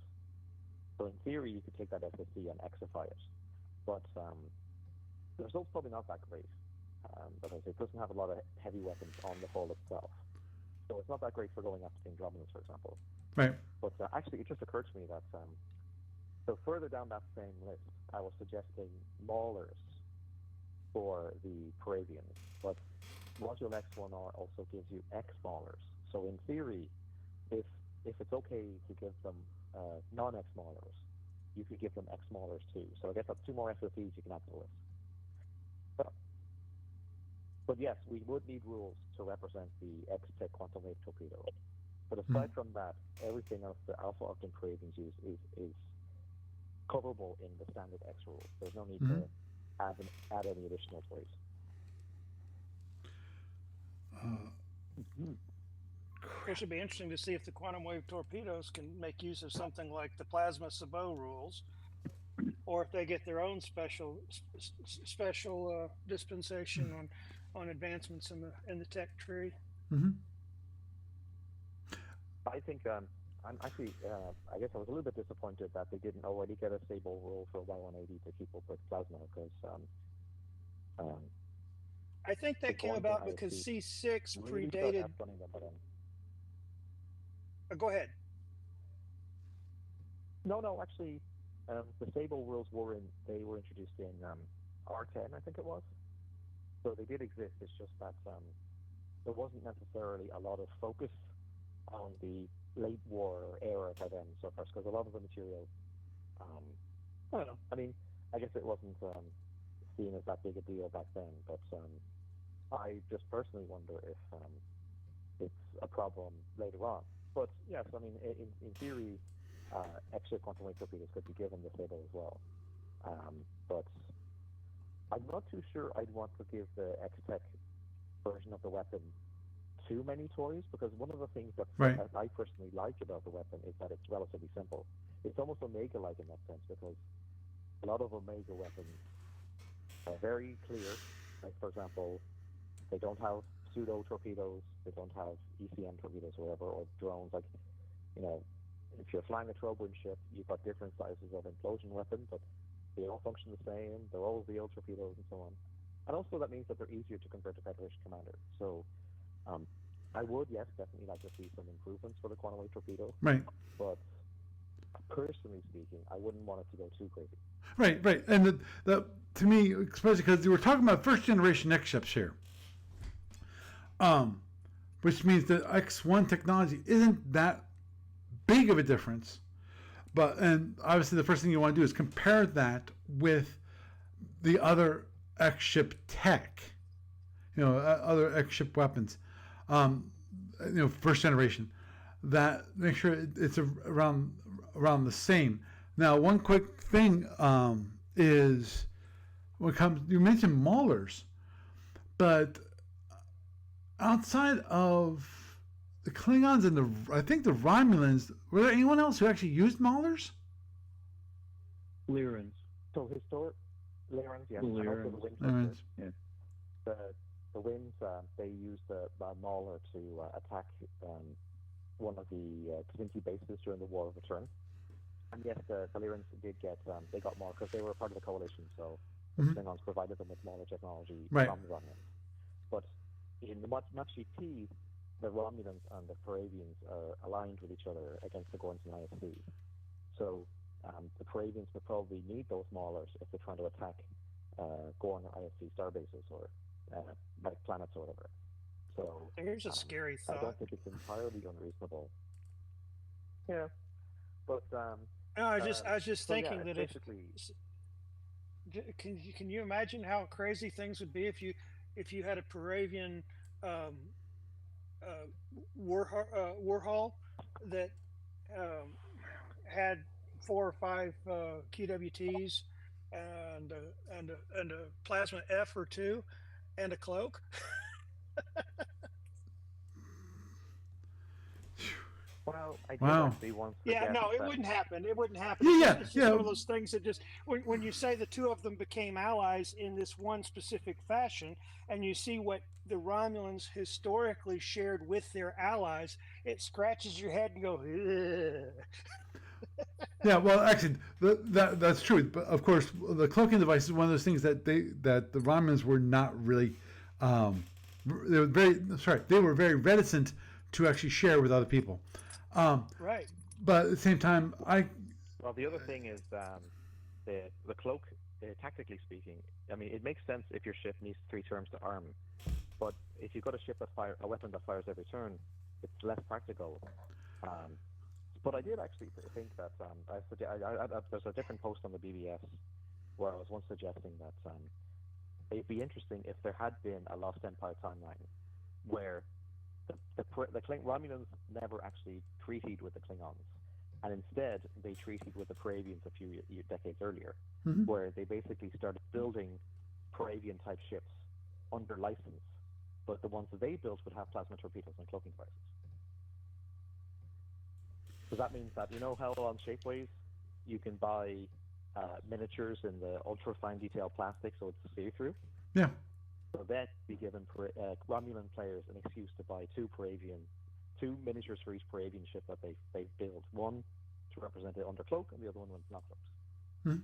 So in theory, you could take that SSC and Xify it. But the result's probably not that great because it doesn't have a lot of heavy weapons on the hull itself. So it's not that great for going after King Drominus, for example. Right. But actually, it just occurred to me that so further down that same list, I was suggesting maulers for the Parabians, but Module X1R also gives you X-maulers. So in theory, if it's okay to give them non-X maulers, you could give them X maulers too. So I guess that's 2 more SFUs you can add to the list. But yes, we would need rules to represent the X-Tech quantum wave torpedo. But aside from that, everything else the Alpha Octane Cravings use is coverable in the standard X rules. There's no need to add any additional toys. It should be interesting to see if the quantum wave torpedoes can make use of something like the plasma sabot rules, or if they get their own special dispensation on advancements in the tech tree. Mm-hmm. I think I'm actually I guess I was a little bit disappointed that they didn't already get a stable rule for Y180 to keep up with plasma because I think that came about because C6 predated. Go ahead. No, actually, the stable rules were introduced in R10, I think it was. So they did exist. It's just that there wasn't necessarily a lot of focus on the late war era by then so far, because a lot of the material, I don't know. I mean, I guess it wasn't seen as that big a deal back then, but I just personally wonder if it's a problem later on. But yes, I mean, in theory, extra quantum wave torpedoes could be given the stable as well. But I'm not too sure I'd want to give the X-Tech version of the weapon too many toys, because one of the things that I personally like about the weapon is that it's relatively simple. It's almost Omega-like in that sense, because a lot of Omega weapons are very clear. Like, for example, they don't have pseudo torpedoes, they don't have ECM torpedoes or whatever, or drones. Like, if you're flying a Trobrand ship, you've got different sizes of implosion weapon, but they all function the same. They're all VL torpedoes and so on. And also that means that they're easier to convert to Federation Commander. So I would, yes, definitely like to see some improvements for the quantum wave torpedo. Right. But personally speaking, I wouldn't want it to go too crazy. Right. And the to me, especially because we're talking about first generation X ships here, which means that X1 technology isn't that big of a difference. And obviously the first thing you want to do is compare that with the other X ship tech, other X ship weapons, first generation, that make sure it's around the same. Now, one quick thing is when it comes, you mentioned maulers, but outside of the Klingons and I think the Romulans, were there anyone else who actually used maulers? Lyrans. So Lyrans, yes. Lyrans. And also the Yeah. The winds, they used the mauler to attack one of the Kzinti bases during the War of Return. And yes, the Lyrans did get, they got more because they were part of the coalition, so the Klingons provided them with mauler technology from Romulans. But in the Module P, the Romulans and the Paravians are aligned with each other against the Gorns and ISC. So the Paravians would probably need those Maulers if they're trying to attack Gorn or ISC starbases or like planets or whatever. So Here's a scary I thought. don't think it's entirely unreasonable. Yeah, but No, I was just so yeah, thinking it's that basically can you imagine how crazy things would be if you had a Paravian um, Warhol that had 4 or 5 QWTs and a plasma F or 2 and a cloak. well, I did Wow. actually once Yeah, suggest no, it that wouldn't happen. It wouldn't happen. Yeah, It's just yeah. one of those things that just when you say the two of them became allies in this one specific fashion, and you see what the Romulans historically shared with their allies, it scratches your head and go. Ugh. Yeah, well, actually, that's true. But of course, the cloaking device is one of those things that the Romulans were not really. They were very reticent to actually share with other people. Right. But at the same time, Well, the other thing is the cloak, tactically speaking, I mean, it makes sense if your ship needs 3 turns to arm, but if you've got a ship a weapon that fires every turn, it's less practical. But I did actually think that there's a different post on the BBS where I was once suggesting that it'd be interesting if there had been a Lost Empire timeline where the Romulans never actually treated with the Klingons, and instead they treated with the Paravians a few decades earlier, where they basically started building Paravian type ships under license, but the ones that they built would have plasma torpedoes and cloaking devices. So that means that, you know how on Shapeways you can buy miniatures in the ultra fine detail plastic so it's see-through? yeah. So that be given Romulan players an excuse to buy 2 miniatures for each Paravian ship that they build. One to represent it under cloak, and the other one with not cloaks.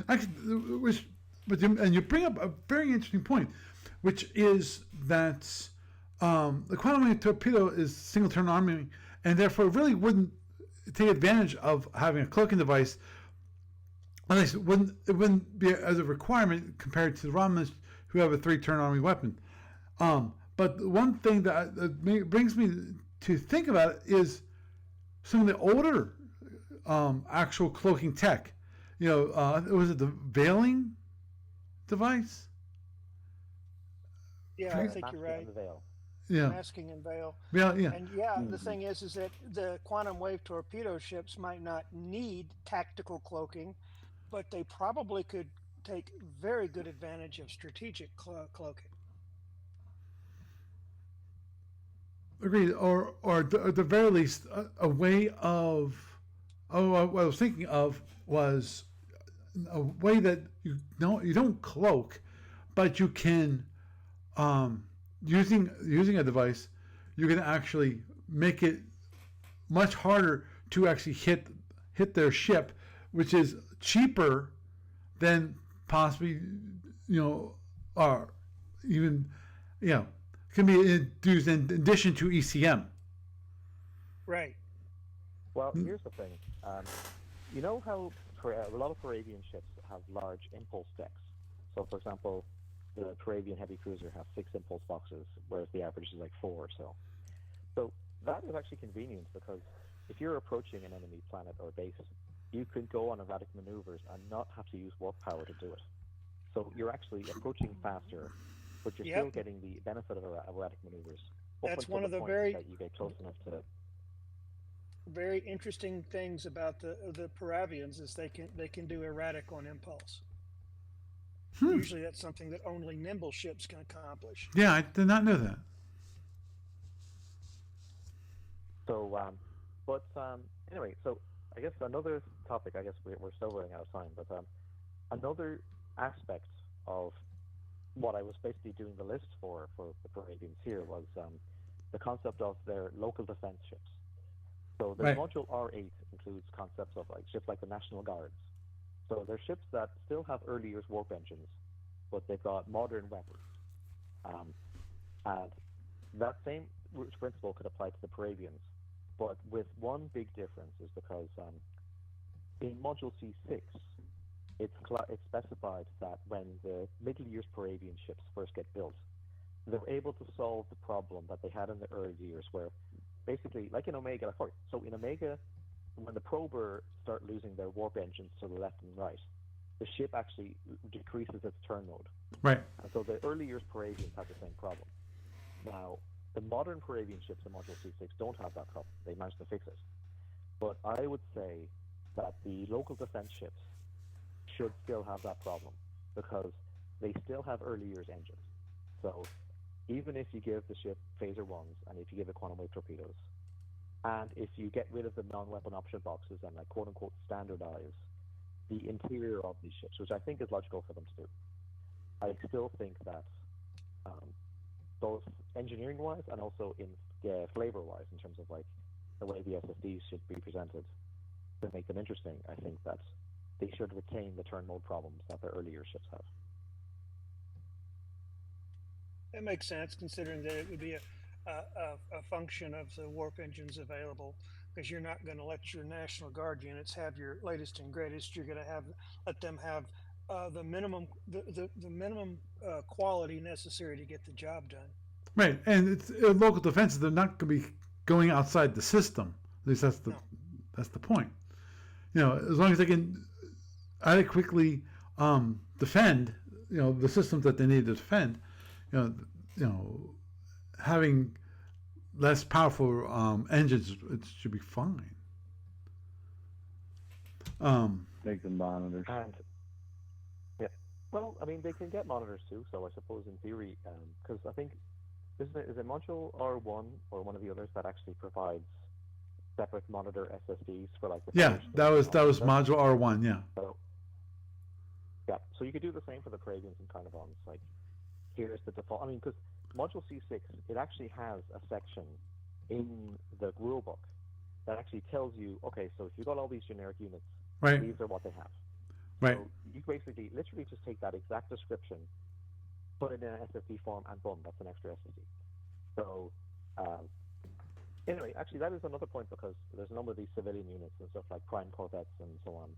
Actually, and you bring up a very interesting point, which is that the quantum wave torpedo is single turn arming, and therefore really wouldn't take advantage of having a cloaking device. At least it wouldn't be as a requirement compared to the Romulans who have a 3-turn arming weapon. But one thing that brings me to think about it is some of the older actual cloaking tech. You know, was it the veiling device? Yeah, I think you're right. And the veil. Yeah. Masking and veil. Yeah. And yeah, the thing is that the quantum wave torpedo ships might not need tactical cloaking, but they probably could take very good advantage of strategic cloaking. Agreed. Or at the very least, a way of. Oh, what I was thinking of was a way that you don't cloak, but you can, using a device, you can actually make it much harder to actually hit their ship, which is cheaper than possibly, or even, can be used in addition to ECM. Right. Well, here's the thing. You know how a lot of Paravian ships have large impulse decks? So, for example, the Paravian heavy cruiser has 6 impulse boxes, whereas the average is like 4 or so. So that is actually convenient because if you're approaching an enemy planet or base, you can go on erratic maneuvers and not have to use warp power to do it. So you're actually approaching faster, but you're still getting the benefit of erratic maneuvers. That's one of the that you get close enough to. Very interesting things about the Paravians is they can do erratic on impulse. Usually that's something that only nimble ships can accomplish. Yeah, I did not know that. So, anyway, so I guess another topic, I guess we're still running out of time, but another aspect of what I was basically doing the list for the Paravians here was the concept of their local defense ships. So the Module R8 includes concepts of ships like the National Guards. So they're ships that still have early years warp engines, but they've got modern weapons. And that same principle could apply to the Parabians, but with one big difference is because in Module C6, it's specified that when the middle years Parabian ships first get built, they're able to solve the problem that they had in the early years, where basically, like in Omega, so in Omega, when the prober start losing their warp engines to the left and right, the ship actually decreases its turn mode. Right. And so the early years Parabians have the same problem. Now, the modern Parabian ships in Module C6 don't have that problem. They managed to fix it. But I would say that the local defense ships should still have that problem because they still have early years engines. So even if you give the ship phaser ones and if you give it quantum wave torpedoes, and if you get rid of the non-weapon option boxes and like quote unquote standardize the interior of these ships, which I think is logical for them to do, I still think that both engineering-wise and also in flavor-wise, in terms of like the way the SSDs should be presented to make them interesting, I think that they should retain the turn mode problems that the earlier ships have. That makes sense, considering that it would be a function of the warp engines available, because you're not going to let your National Guard units have your latest and greatest. You're going to let them have the minimum quality necessary to get the job done. Right, and it's local defenses. They're not going to be going outside the system. At least that's the point. You know, as long as they can adequately defend, you know, the systems that they need to defend. You know, having less powerful engines, it should be fine. Make them monitors. And yeah, well, I mean, they can get monitors too. So I suppose in theory, because I think is it Module R1 or one of the others that actually provides separate monitor SSDs for like the that was Module R1. Yeah. So yeah, so you could do the same for the Parabians and Carnivons. Like, here's the default. I mean, because Module C6, it actually has a section in the rulebook that actually tells you, okay, so if you've got all these generic units, right, these are what they have. Right. So you basically literally just take that exact description, put it in an SSD form, and boom, that's an extra SSD. So anyway, actually, that is another point because there's a number of these civilian units and stuff like prime corvettes and so on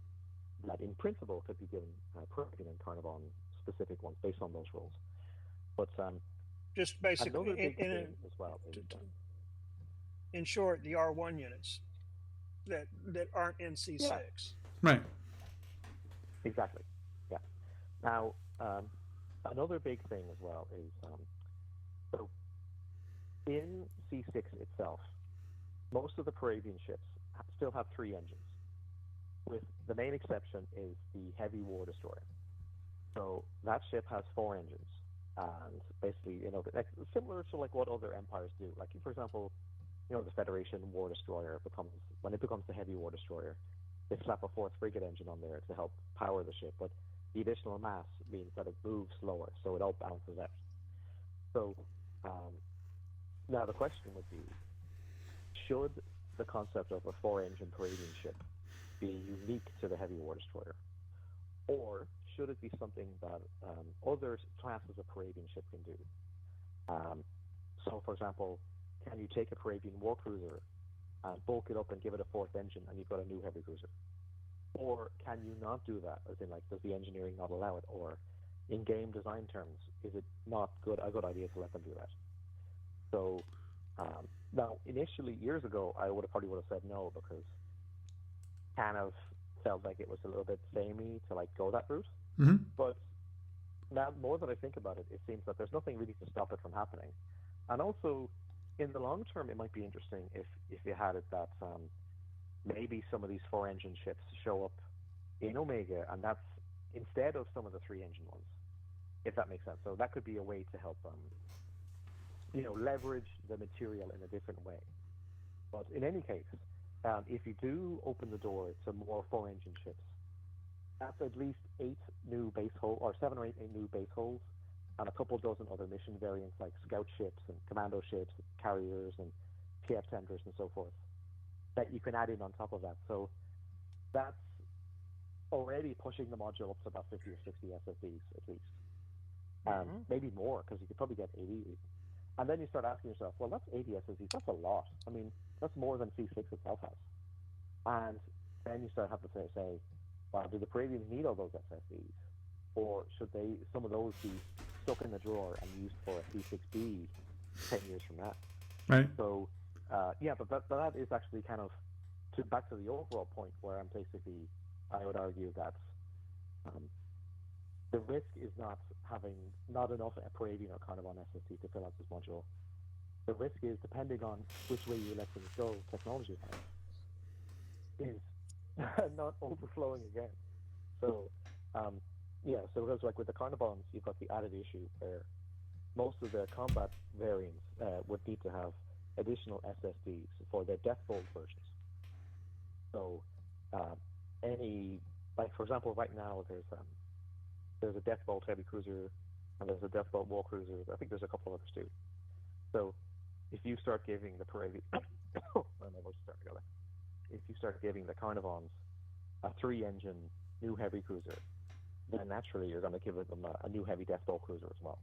that in principle could be given Parabian and Carnivon specific ones based on those rules. But just basically, another big thing as well is, in short, the R1 units that aren't in C6. Yeah. Right. Exactly. Yeah. Now, another big thing as well is so in C6 itself, most of the Parabian ships still have 3 engines, with the main exception is the Heavy War Destroyer. So that ship has 4 engines, and basically, you know, similar to like what other empires do. Like, for example, you know, the Federation War Destroyer when it becomes the Heavy War Destroyer, they slap a 4th frigate engine on there to help power the ship, but the additional mass means that it moves slower, so it all balances out. So now the question would be, should the concept of a 4-engine Parabian ship be unique to the Heavy War Destroyer? Or should it be something that other classes of Parabian ship can do? So, for example, can you take a Parabian war cruiser and bulk it up and give it a 4th engine and you've got a new heavy cruiser? Or can you not do that? As in, like, does the engineering not allow it? Or in game design terms, is it not a good idea to let them do that? So now, initially, years ago, I probably would have said no because kind of felt like it was a little bit samey to like go that route. Mm-hmm. But now, more that I think about it, it seems that there's nothing really to stop it from happening. And also, in the long term, it might be interesting if you had it that maybe some of these 4-engine ships show up in Omega, and that's instead of some of the 3-engine ones, if that makes sense. So that could be a way to help leverage the material in a different way. But in any case, if you do open the door to more 4-engine ships, that's at least 8 new base holes, or 7 or 8 new base holes, and a couple dozen other mission variants like scout ships and commando ships, and carriers and PF tenders and so forth, that you can add in on top of that. So that's already pushing the module up to about 50 or 60 SSDs at least. Maybe more, because you could probably get 80. And then you start asking yourself, well, that's 80 SSDs. That's a lot. I mean, that's more than C6 itself has. And then you start having to say, well, do the Parabians need all those SSDs? Or should some of those be stuck in the drawer and used for a C6B 10 years from now? Right. So, but that is actually kind of back to the overall point where I would argue that the risk is not having not enough Parabian or Carnivon SSD to fill out this module. The risk is, depending on which way you let things go, technology-wise, is not overflowing again. So, so it goes like with the Carnivons, you've got the added issue where most of the combat variants would need to have additional SSDs for their Deathbolt versions. So, for example, right now there's a Deathbolt heavy cruiser and there's a Deathbolt war cruiser. I think there's a couple of others too. So, if you start giving the Parabian, if you start giving the Carnivons a 3-engine new heavy cruiser, then naturally you're going to give them a new heavy Deathbolt cruiser as well.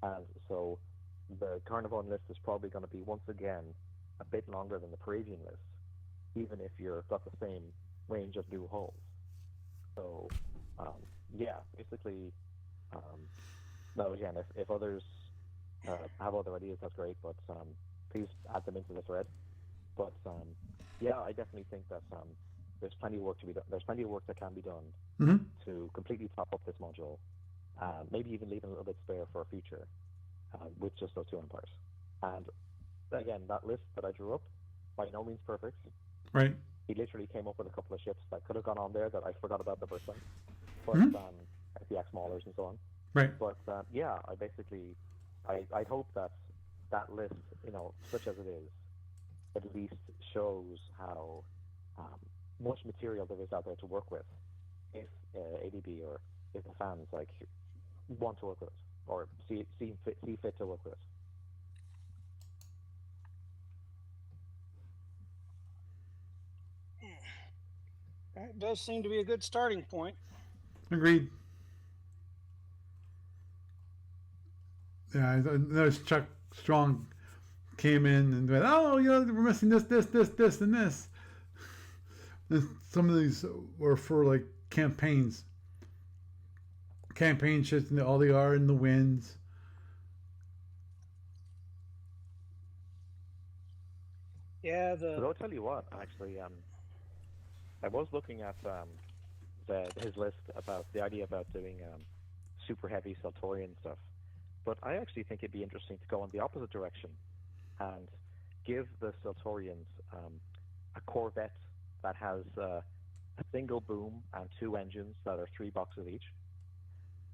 And so the Carnivon list is probably going to be, once again, a bit longer than the Parabian list, even if you've got the same range of new hulls. So, basically, again, if others have other ideas, that's great, but please add them into the thread. But, I definitely think that there's plenty of work to be done. There's plenty of work that can be done to completely top up this module, maybe even leave a little bit spare for a future with just those 2 empires. And again, that list that I drew up, by no means perfect. Right. He literally came up with a couple of ships that could have gone on there that I forgot about the first time, but the X-Maulers and so on. Right. But I hope that list, such as it is, at least shows how much material there is out there to work with if ADB or if the fans want to work with it or see fit to work with it. That does seem to be a good starting point. Agreed. Yeah, I noticed Chuck Strong came in and went, we're missing this, and this. And some of these were for campaigns. Campaign ships and all they are in the winds. Yeah, But I'll tell you what, actually, I was looking at his list about the idea about doing super heavy Saltorian stuff, but I actually think it'd be interesting to go in the opposite direction and give the Saltorians a Corvette that has a single boom and 2 engines that are 3 boxes each,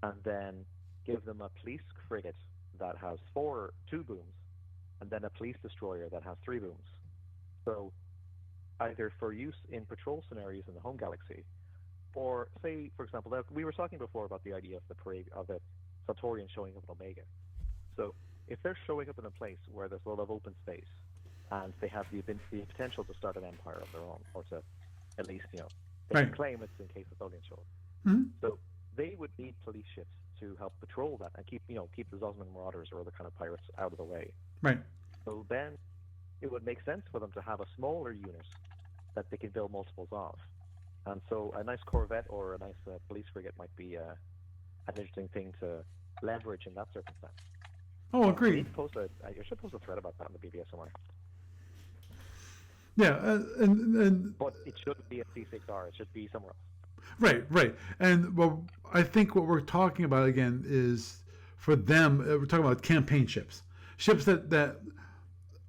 and then give them a police frigate that has 2 booms, and then a police destroyer that has 3 booms. So either for use in patrol scenarios in the home galaxy, or say, for example, we were talking before about the idea of the Saltorian showing up in Omega. So if they're showing up in a place where there's a lot of open space, and they have the potential to start an empire of their own, or to at least, they can claim it in case the Tholians show up. Mm-hmm. So they would need police ships to help patrol that and keep the Zosman Marauders or other kind of pirates out of the way. Right. So then it would make sense for them to have a smaller unit that they can build multiples of. And so a nice Corvette or a nice police frigate might be an interesting thing to leverage in that circumstance. Oh, agreed. I should post a thread about that in the BBS somewhere. Yeah, and but it shouldn't be a C6R. It should be somewhere else. Right. And I think what we're talking about again is for them. We're talking about campaign ships that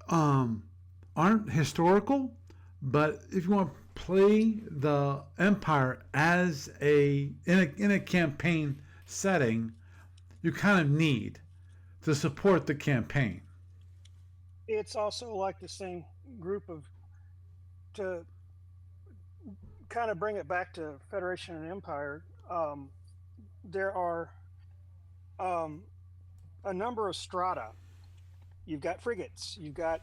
aren't historical, but if you want to play the Empire as in a campaign setting, you kind of need to support the campaign. It's also like the same group to kind of bring it back to Federation and Empire. There are a number of strata. You've got frigates, you've got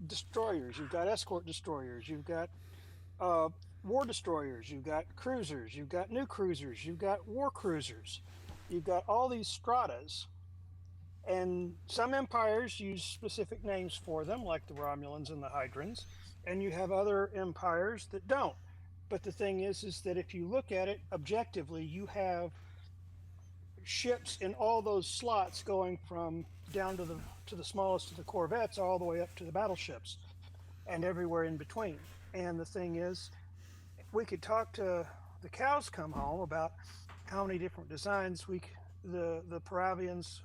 destroyers, you've got escort destroyers, you've got war destroyers, you've got cruisers, you've got new cruisers, you've got war cruisers, you've got all these stratas, And some empires use specific names for them, like the Romulans and the Hydrans, and you have other empires that don't. But the thing is that if you look at it objectively, you have ships in all those slots going from down to the smallest of the corvettes all the way up to the battleships and everywhere in between. And the thing is, we could talk to the cows come home about how many different designs the Paravians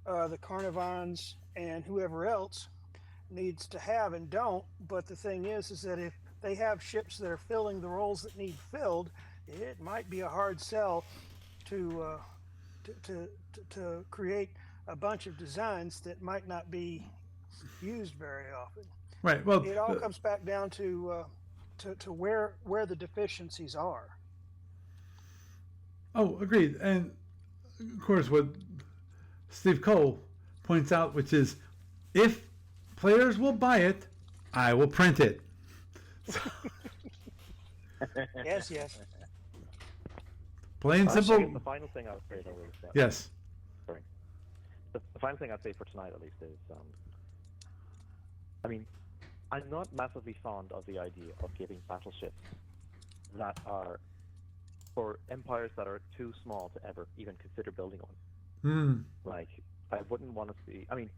or the Carnivons and whoever else needs to have and don't. But the thing is that if they have ships that are filling the roles that need filled, it might be a hard sell to create a bunch of designs that might not be used very often. Right. Well, It all comes back down to where the deficiencies are. Oh, agreed. And of course, what Steve Cole points out, which is, if players will buy it, I will print it. Yes. Plain I guess simple. the final thing I would say, though, is Yes. sorry. The final thing I'd say for tonight, at least, is I mean, I'm not massively fond of the idea of giving battleships that are for empires that are too small to ever even consider building one. Like, I wouldn't want to see. I mean,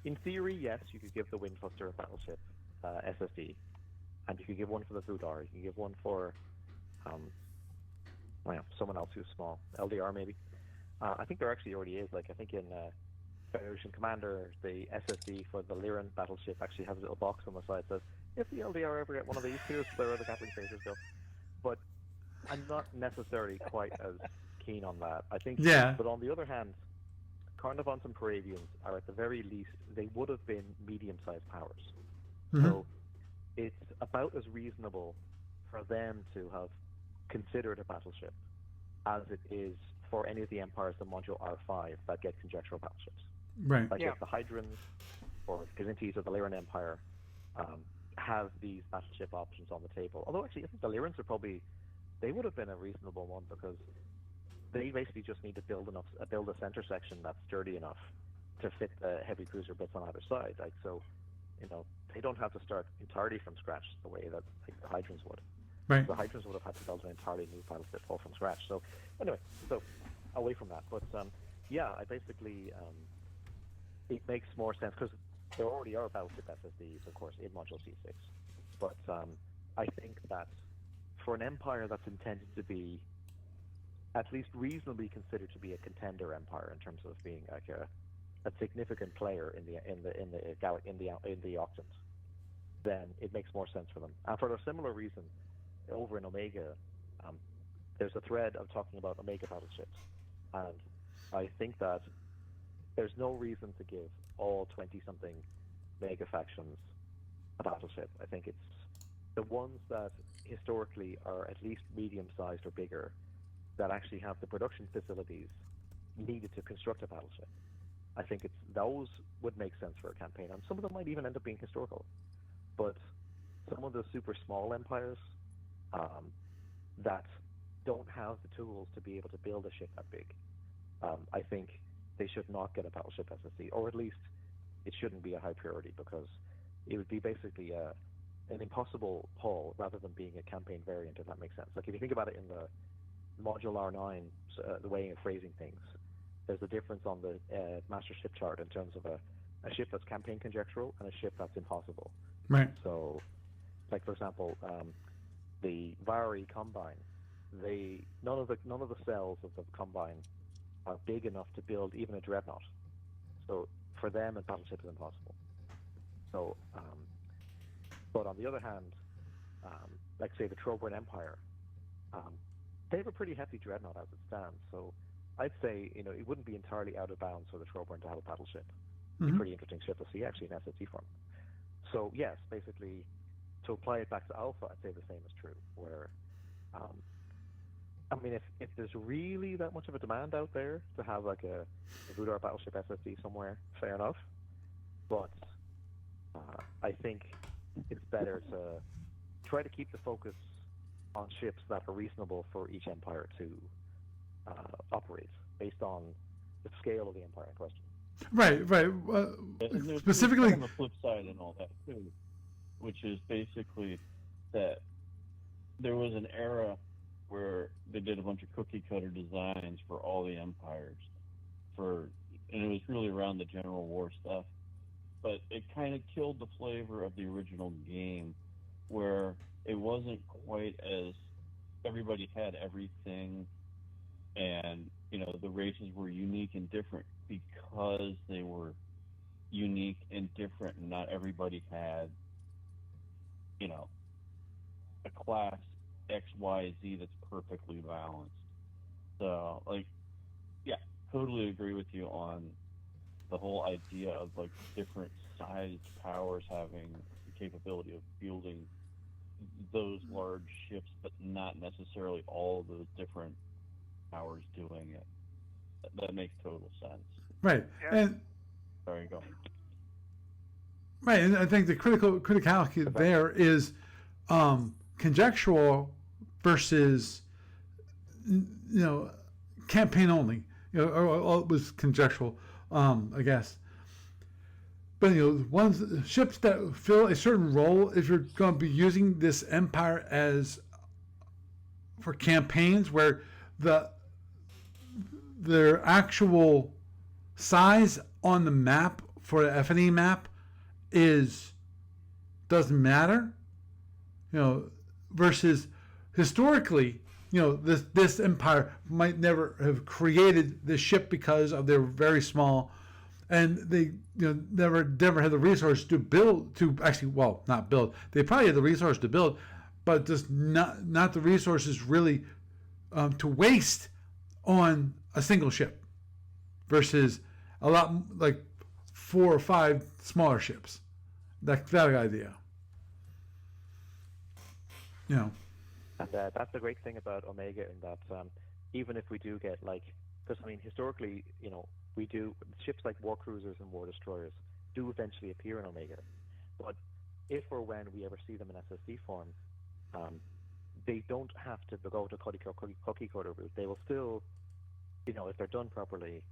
in theory, yes, you could give the Windfuster battleship SSD, and you could give one for the Vudar. You can give one for someone else who's small, LDR maybe. I think there actually already is. Like, I think in Federation Commander, the SSD for the Lyran battleship actually has a little box on the side that says, if the LDR ever get one of these, here's where the Gatling phasers go. But I'm not necessarily quite as keen on that. I think, Yeah. But on the other hand, Carnivons and Paravians are at the very least, they would have been medium-sized powers. So it's about as reasonable for them to have considered a battleship as it is for any of the empires in Module R5 that get conjectural battleships. Right. Like if the Hydrans or Gazintes of the Lyran Empire have these battleship options on the table. Although actually, I think the Lyrans are probably, they would have been a reasonable one because they basically just need to build a center section that's sturdy enough to fit the heavy cruiser bits on either side. Like, so, they don't have to start entirely from scratch the way that like the Hydrans would. Right. The Hydrans would have had to build an entirely new battleship all from scratch. So anyway, so away from that, but I basically it makes more sense because there already are battleship SSDs, of course, in Module C6. But I think that for an empire that's intended to be at least reasonably considered to be a contender empire in terms of being like a significant player in the auctions, then it makes more sense for them. And for a similar reason, over in Omega, there's a thread of talking about Omega battleships, and I think that there's no reason to give all 20-something Mega factions a battleship. I think it's the ones that historically are at least medium-sized or bigger that actually have the production facilities needed to construct a battleship. I think it's those would make sense for a campaign, and some of them might even end up being historical. But some of the super small empires that don't have the tools to be able to build a ship that big, I think they should not get a battleship SSD, or at least it shouldn't be a high priority, because it would be basically an impossible haul rather than being a campaign variant, if that makes sense. Like if you think about it in the Module R9, the way of phrasing things, there's a difference on the master ship chart in terms of a ship that's campaign conjectural and a ship that's impossible. Right. So, like for example, the Vari Combine, none of the cells of the Combine are big enough to build even a dreadnought. So for them, a battleship is impossible. So, but on the other hand, like say the Troburn Empire, they have a pretty hefty dreadnought as it stands. So I'd say it wouldn't be entirely out of bounds for the Troburn to have a battleship. It's a pretty interesting ship to see actually in SSD form. So yes, basically, to apply it back to Alpha, I'd say the same is true. Where, I mean, if there's really that much of a demand out there to have like a Vudar battleship SSD somewhere, fair enough. But I think it's better to try to keep the focus on ships that are reasonable for each empire to operate based on the scale of the empire in question. Right. And there's Specifically, kind of a flip side and all that too, which is basically that there was an era where they did a bunch of cookie cutter designs for all the empires, and it was really around the General War stuff. But it kind of killed the flavor of the original game, where it wasn't quite as everybody had everything, and the races were unique and different because they were unique and different, and not everybody had a class XYZ that's perfectly balanced. So yeah, totally agree with you on the whole idea of different sized powers having the capability of fielding those large ships, but not necessarily all of those different powers doing it. That makes total sense. right, Yeah. and Sorry, go. right, and I think the criticality there is conjectural versus campaign only. Or it was conjectural, I guess. But ships that fill a certain role, if you're going to be using this empire as for campaigns where their actual size on the map for the F&E map doesn't matter, versus historically, this empire might never have created this ship because of their very small, and they never had the resource to build not build. They probably had the resource to build, but just not the resources really to waste on a single ship versus a lot like 4 or 5 smaller ships. That idea. And that's the great thing about Omega, in that even if we do get because historically, we do ships like war cruisers and war destroyers do eventually appear in Omega, but if or when we ever see them in SSD form, they don't have to go to cookie cutter route. They will still, if they're done properly,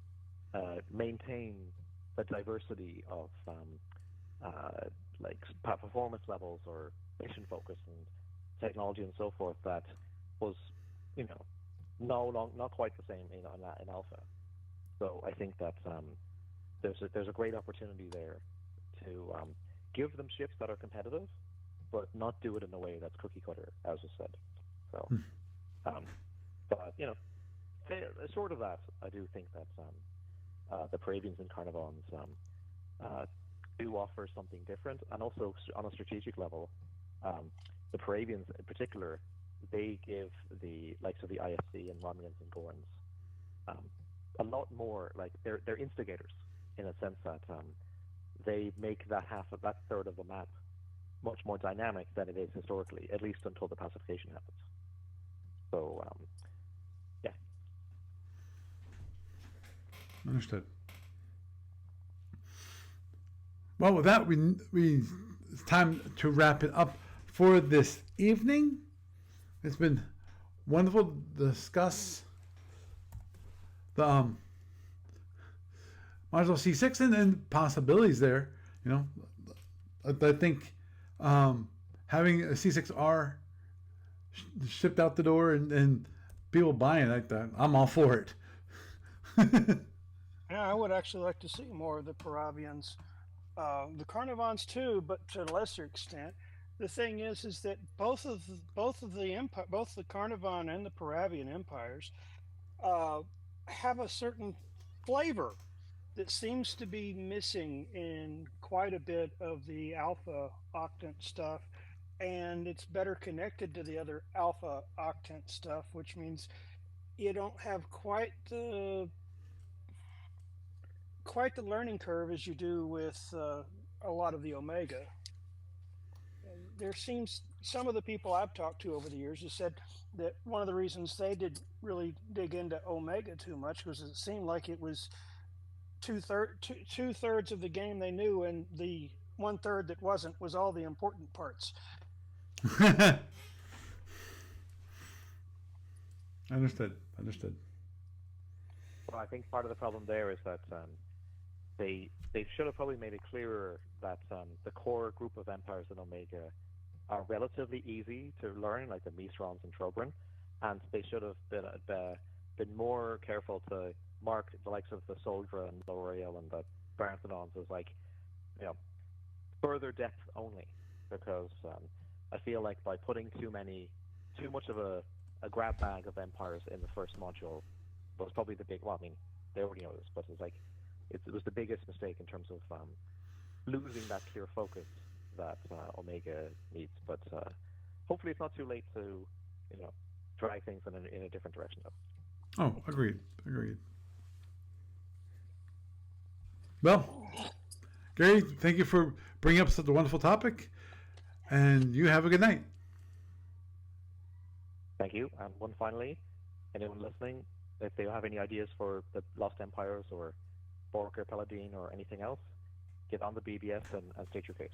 maintain the diversity of performance levels or mission focus and technology and so forth that was, not quite the same in Alpha. So I think that there's a great opportunity there to give them ships that are competitive, but not do it in a way that's cookie cutter, as was said. So, but short of that, I do think that the Parabians and Carnivons do offer something different, and also on a strategic level, the Parabians in particular, they give the likes of the ISC and Romulans and Gorns a lot more, they're instigators in a sense that they make that third of the map much more dynamic than it is historically, at least until the pacification happens. So, yeah. Understood. Well, with that, it's time to wrap it up for this evening. It's been wonderful to discuss the Module C6 and possibilities there. I think having a C6R shipped out the door and people buying it, I'm all for it. Yeah, I would actually like to see more of the Parabians. The Carnivons too, but to a lesser extent. The thing is that both the Carnivan and the Parabian empires have a certain flavor that seems to be missing in quite a bit of the Alpha Octant stuff, and it's better connected to the other Alpha Octant stuff, which means you don't have quite the learning curve as you do with a lot of the Omega. There seems, some of the people I've talked to over the years have said that one of the reasons they did really dig into Omega too much was it seemed like it was two-thirds of the game they knew, and the 1/3 that wasn't was all the important parts. Understood. Well, I think part of the problem there is that they should have probably made it clearer that the core group of empires in Omega are relatively easy to learn, like the Misrons and Trobrin, and they should have been more careful to mark the likes of the Soldra and L'Oreal and the Barthenons as like, further depth only, because I feel like by putting too much of a grab bag of empires in the first module was probably the big. Well, I mean, they already know this, but it's like it was the biggest mistake in terms of losing that clear focus that Omega needs. But hopefully, it's not too late to drag things in a different direction, though. Oh, agreed. Well, Gary, thank you for bringing up such a wonderful topic, and you have a good night. Thank you. And one finally, anyone listening, if they have any ideas for the Lost Empires or Bork or Paladin or anything else, get on the BBS and state your case.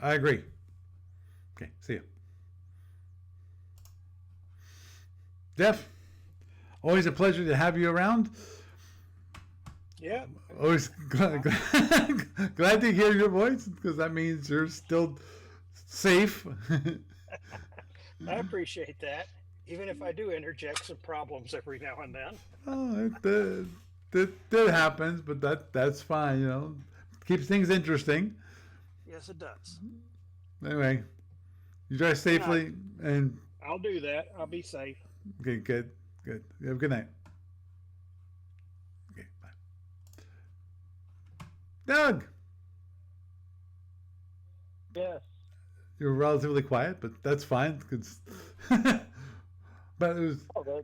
I agree. Okay, see you. Jeff, always a pleasure to have you around. Yeah. Always glad to hear your voice, because that means you're still safe. I appreciate that, even if I do interject some problems every now and then. Oh, that happens, but that's fine. Keeps things interesting. Yes, it does. Anyway, you drive safely, and I'll do that. I'll be safe. okay, good. You have a good night. Okay, bye. Doug, Yes. you're relatively quiet, but that's fine. But it was. Oh,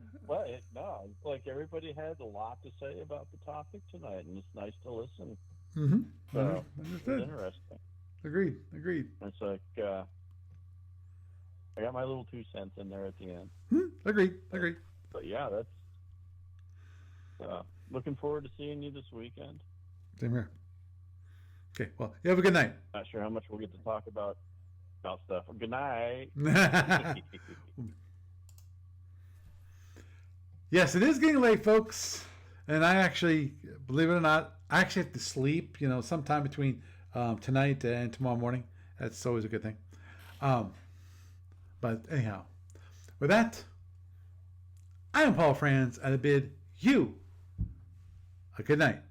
no, it's like everybody had a lot to say about the topic tonight, and it's nice to listen. Mm-hmm. So Understood. it's interesting. Agreed. It's like I got my little 2 cents in there at the end. Agreed. But yeah, that's looking forward to seeing you this weekend. Same here. Okay. Well, you have a good night. Not sure how much we'll get to talk about stuff. Good night. Yes, it is getting late, folks, and I actually, believe it or not, I actually have to sleep. Sometime between tonight and tomorrow morning. That's always a good thing. But anyhow, with that, I am Paul Franz, and I bid you a good night.